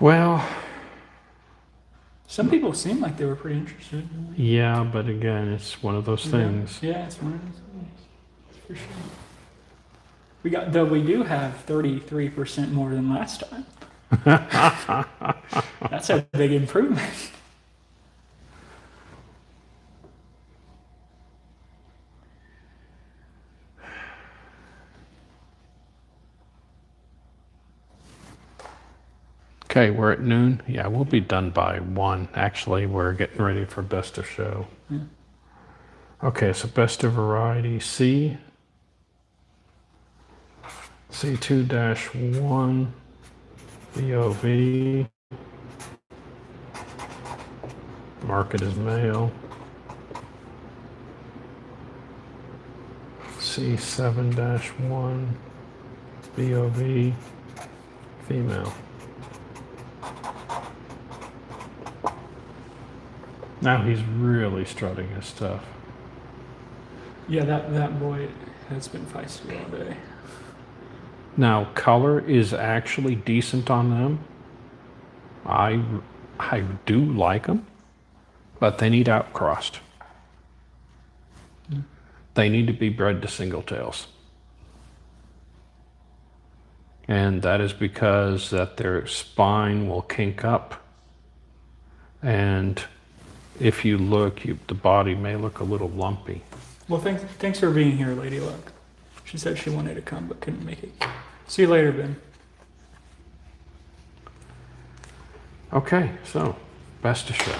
Well, Some people seem like they were pretty interested. yeah, but again, it's one of those things. Yeah, it's one of those things. For sure. We do have 33% more than last time. That's a big improvement. Okay, we're at noon. Yeah, we'll be done by 1. Actually, we're getting ready for best of show. Yeah. Okay, so best of variety C. C2-1 BOV. Market is male. C7-1 BOV female. Now he's really strutting his stuff. Yeah, that boy has been feisty all day. Now color is actually decent on them. I do like them, but they need outcrossed. They need to be bred to single tails. And that is because that their spine will kink up, and if you look, the body may look a little lumpy. Well, thanks for being here, Lady Luck. She said she wanted to come but couldn't make it. See you later, Ben. Okay, so best of show.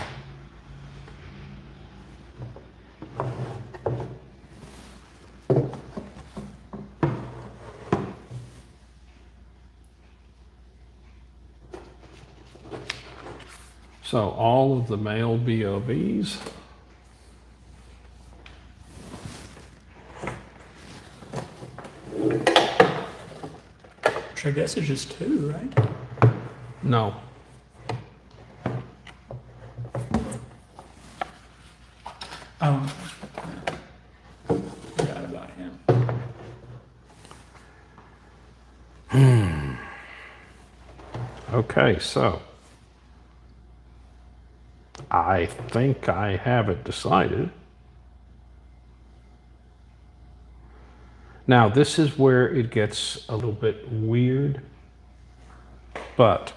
So all of the male BOVs. Which I guess is just 2, right? No. Oh. Forgot about him. Okay, so I think I have it decided. Now, this is where it gets a little bit weird, but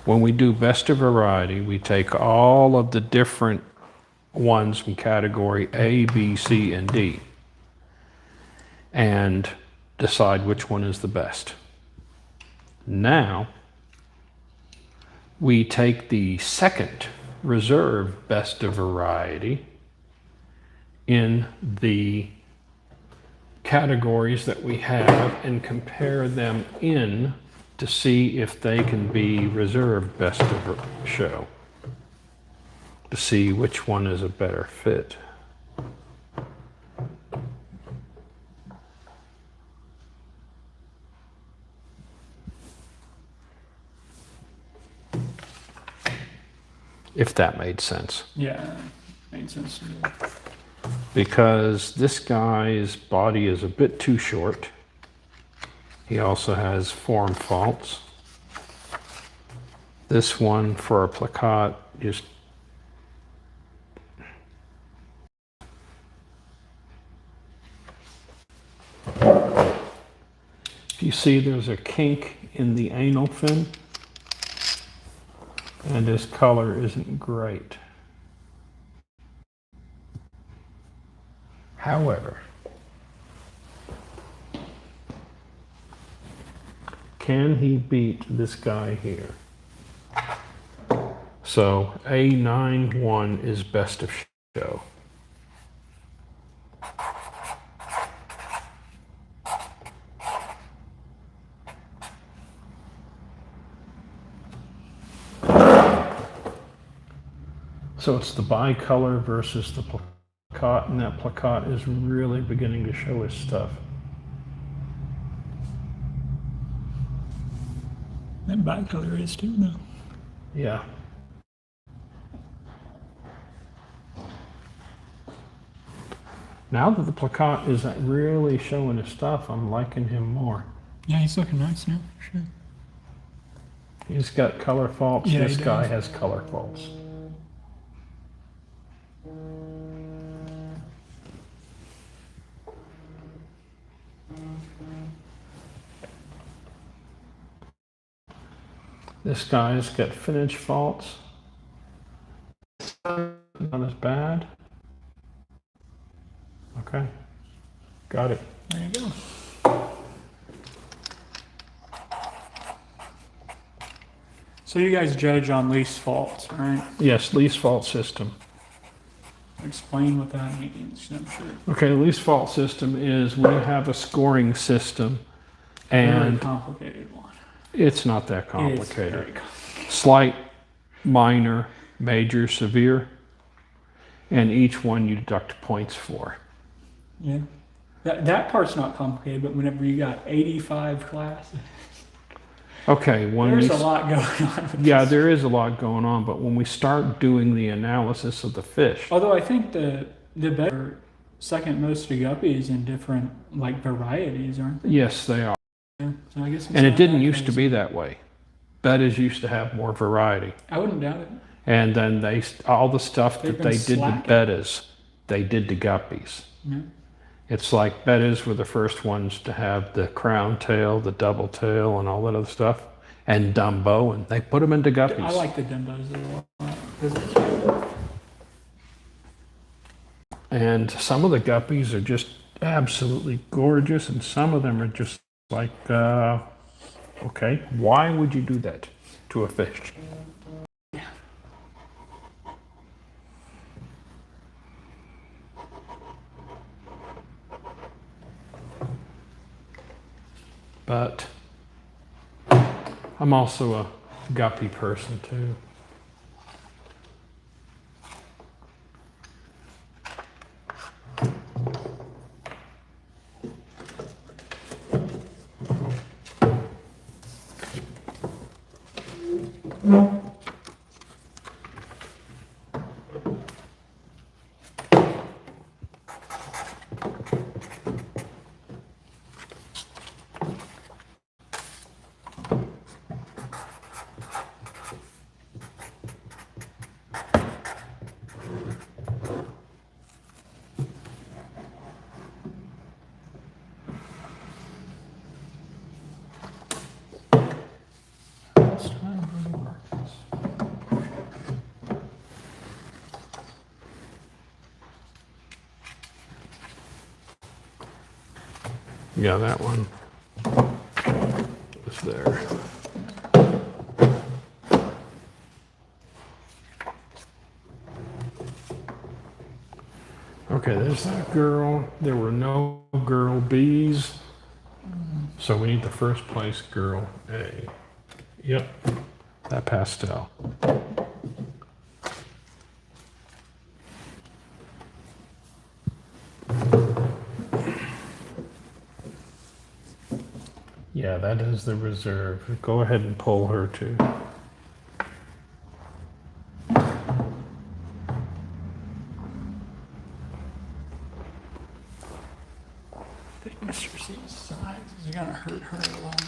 when we do best of variety, we take all of the different ones from category A, B, C, and D and decide which one is the best. Now, we take the second reserve best of variety in the categories that we have and compare them in to see if they can be reserve best of show, to see which one is a better fit. If that made sense. Yeah, made sense to me. Because this guy's body is a bit too short. He also has form faults. This one for a plakat is you see there's a kink in the anal fin, and his color isn't great. However, can he beat this guy here? So A91 is best of show. So it's the bicolor versus the plakat, and that plakat is really beginning to show his stuff. That bicolor is too, though. Yeah. Now that the plakat is really showing his stuff, I'm liking him more. Yeah, he's looking nice now, for sure. He's got color faults. Yeah, This he guy does. has color faults. This guy's got finish faults. Not as bad. Okay. Got it. There you go. So you guys judge on least faults, right? Yes, least fault system. Explain what that means, I'm sure. Okay, the least fault system is we have a scoring system, Very and complicated one. it's not that It's complicated. very complicated. Slight, minor, major, severe, and each one you deduct points for. Yeah. That part's not complicated, but whenever you got 85 classes, Okay, when there's we a lot going on. With yeah, this. there is a lot going on, but when we start doing the analysis of the fish, Although I think the better second most to guppies in different like varieties, aren't they? yes, they are. So I guess. It's And it not didn't that used to crazy. be that way. Bettas used to have more variety. I wouldn't doubt it. And then all the stuff They've that been they did to slacking. bettas, they did to guppies. Yeah. It's like bettas were the first ones to have the crown tail, the double tail, and all that other stuff, and Dumbo, and they put them into guppies. I like the Dumbos a lot. 'Cause it's- And some of the guppies are just absolutely gorgeous, and some of them are just like, okay, why would you do that to a fish? But I'm also a guppy person too. It's time for the markets. Yeah, that one was there. Okay, there's that girl. There were no girl B's. So we need the first place girl A. Yep, that pastel. Yeah, that is the reserve. Go ahead and pull her too. I think Mr. C's size is gonna hurt her a lot.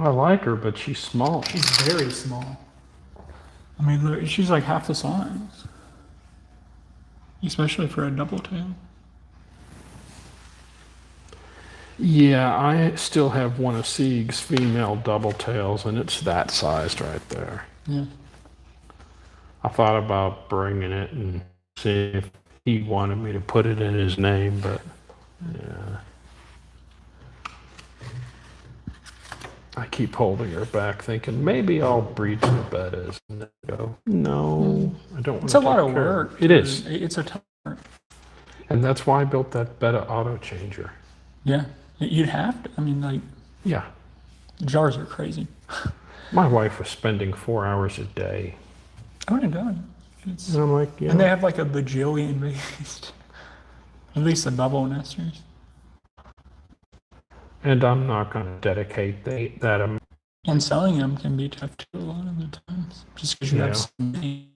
I like her, but she's small. She's very small. I mean, look, she's like half the size. Especially for a double tail. Yeah, I still have one of Sieg's female double tails, and it's that sized right there. Yeah. I thought about bringing it and seeing if he wanted me to put it in his name, but yeah. I keep holding her back, thinking maybe I'll breed some bettas. And then go, no, I don't want It's to a lot take of care work. It is, It's a ton of work. and that's why I built that Betta auto changer. Yeah. You'd have to. I mean, like, Yeah, jars are crazy. my wife was spending 4 hours a day, I would have done. It's, and I'm like, yeah. and they have like a bajillion babies. At least the bubble nesters. And I'm not going to dedicate that amount. And selling them can be tough too a lot of the times. Just because you Yeah. have so many.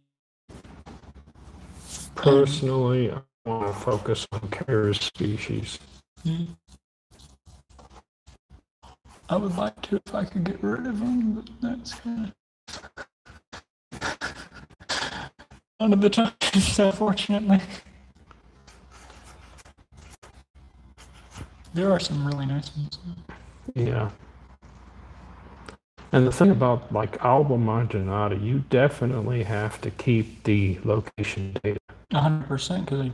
Personally, I want to focus on Kara's species. Yeah. I would like to if I could get rid of them, but that's kind of one of the times, unfortunately. There are some really nice ones. Yeah. And the thing about like Alba Marginata, you definitely have to keep the location data. 100% because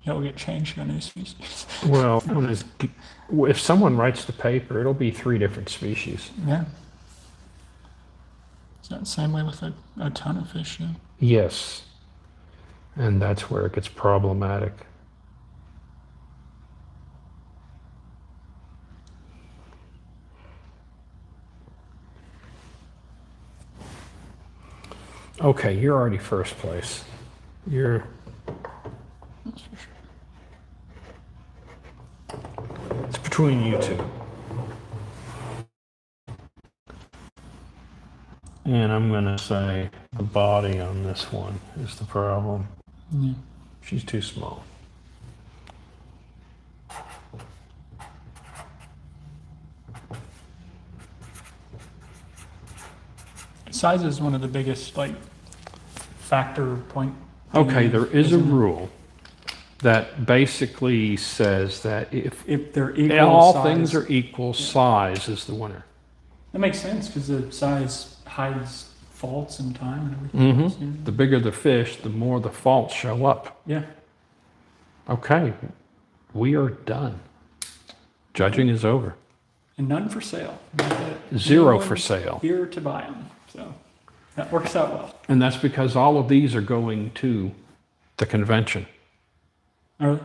it'll get changed on new species. Well, if someone writes the paper, it'll be 3 different species. Yeah. It's not the same way with a ton of fish. Yeah. Yes. And that's where it gets problematic. Okay, you're already first place. You're. That's for sure. It's between you two. And I'm going to say the body on this one is the problem. Yeah. She's too small. Size is one of the biggest like factor point. Okay, there is a isn't it? rule that basically says that if If they're equal all size, things are equal, size is the winner. that makes sense because the size hides faults in time and everything. else, yeah. The bigger the fish, the more the faults show up. Yeah. Okay, we are done. Judging is over. And none for sale. Not that 0 no for one's sale. Here to buy them, so that works out well. And that's because all of these are going to the convention. That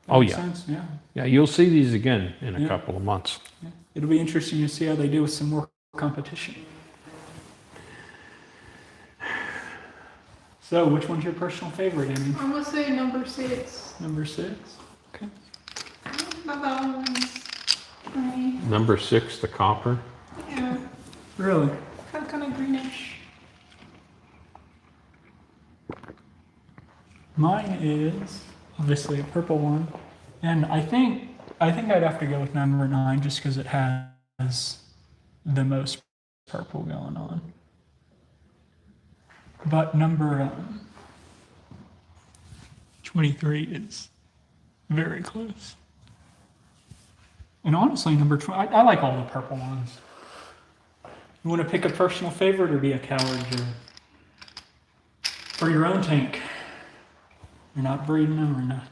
Oh, makes yeah. sense, yeah. Yeah, you'll see these again in a Yeah. couple of months. Yeah. It'll be interesting to see how they do with some more competition. So, which one's your personal favorite, Amy? I'm gonna say number 6. Number 6? Okay. Not that one's funny. Number 6, the copper. Yeah, Really? kind of greenish. Mine is obviously a purple one, and I think I'd have to go with number 9 just because it has the most purple going on. But number 23 is very close. And honestly, number 20, I like all the purple ones. You want to pick a personal favorite or be a coward, Joe? For your own tank. You're not breeding them or not.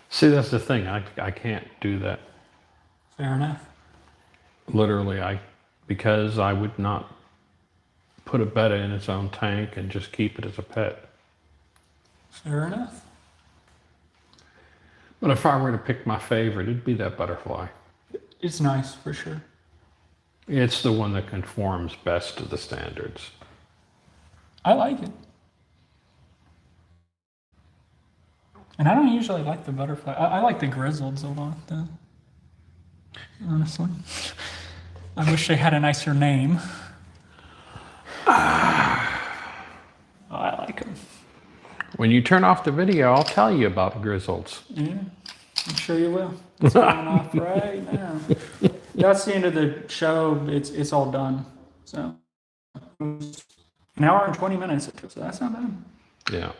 See, that's the thing. I can't do that. Fair enough. Literally, because I would not put a betta in its own tank and just keep it as a pet. Fair enough. But if I were to pick my favorite, it'd be that butterfly. It's nice for sure. It's the one that conforms best to the standards. I like it. And I don't usually like the butterfly. I like the grizzleds a lot, though. Honestly. I wish they had a nicer name. I like them. When you turn off the video, I'll tell you about grizzles. Yeah, I'm sure you will. It's going off right now. That's the end of the show. It's all done. So, an hour and 20 minutes it took, so that's not bad. Yeah.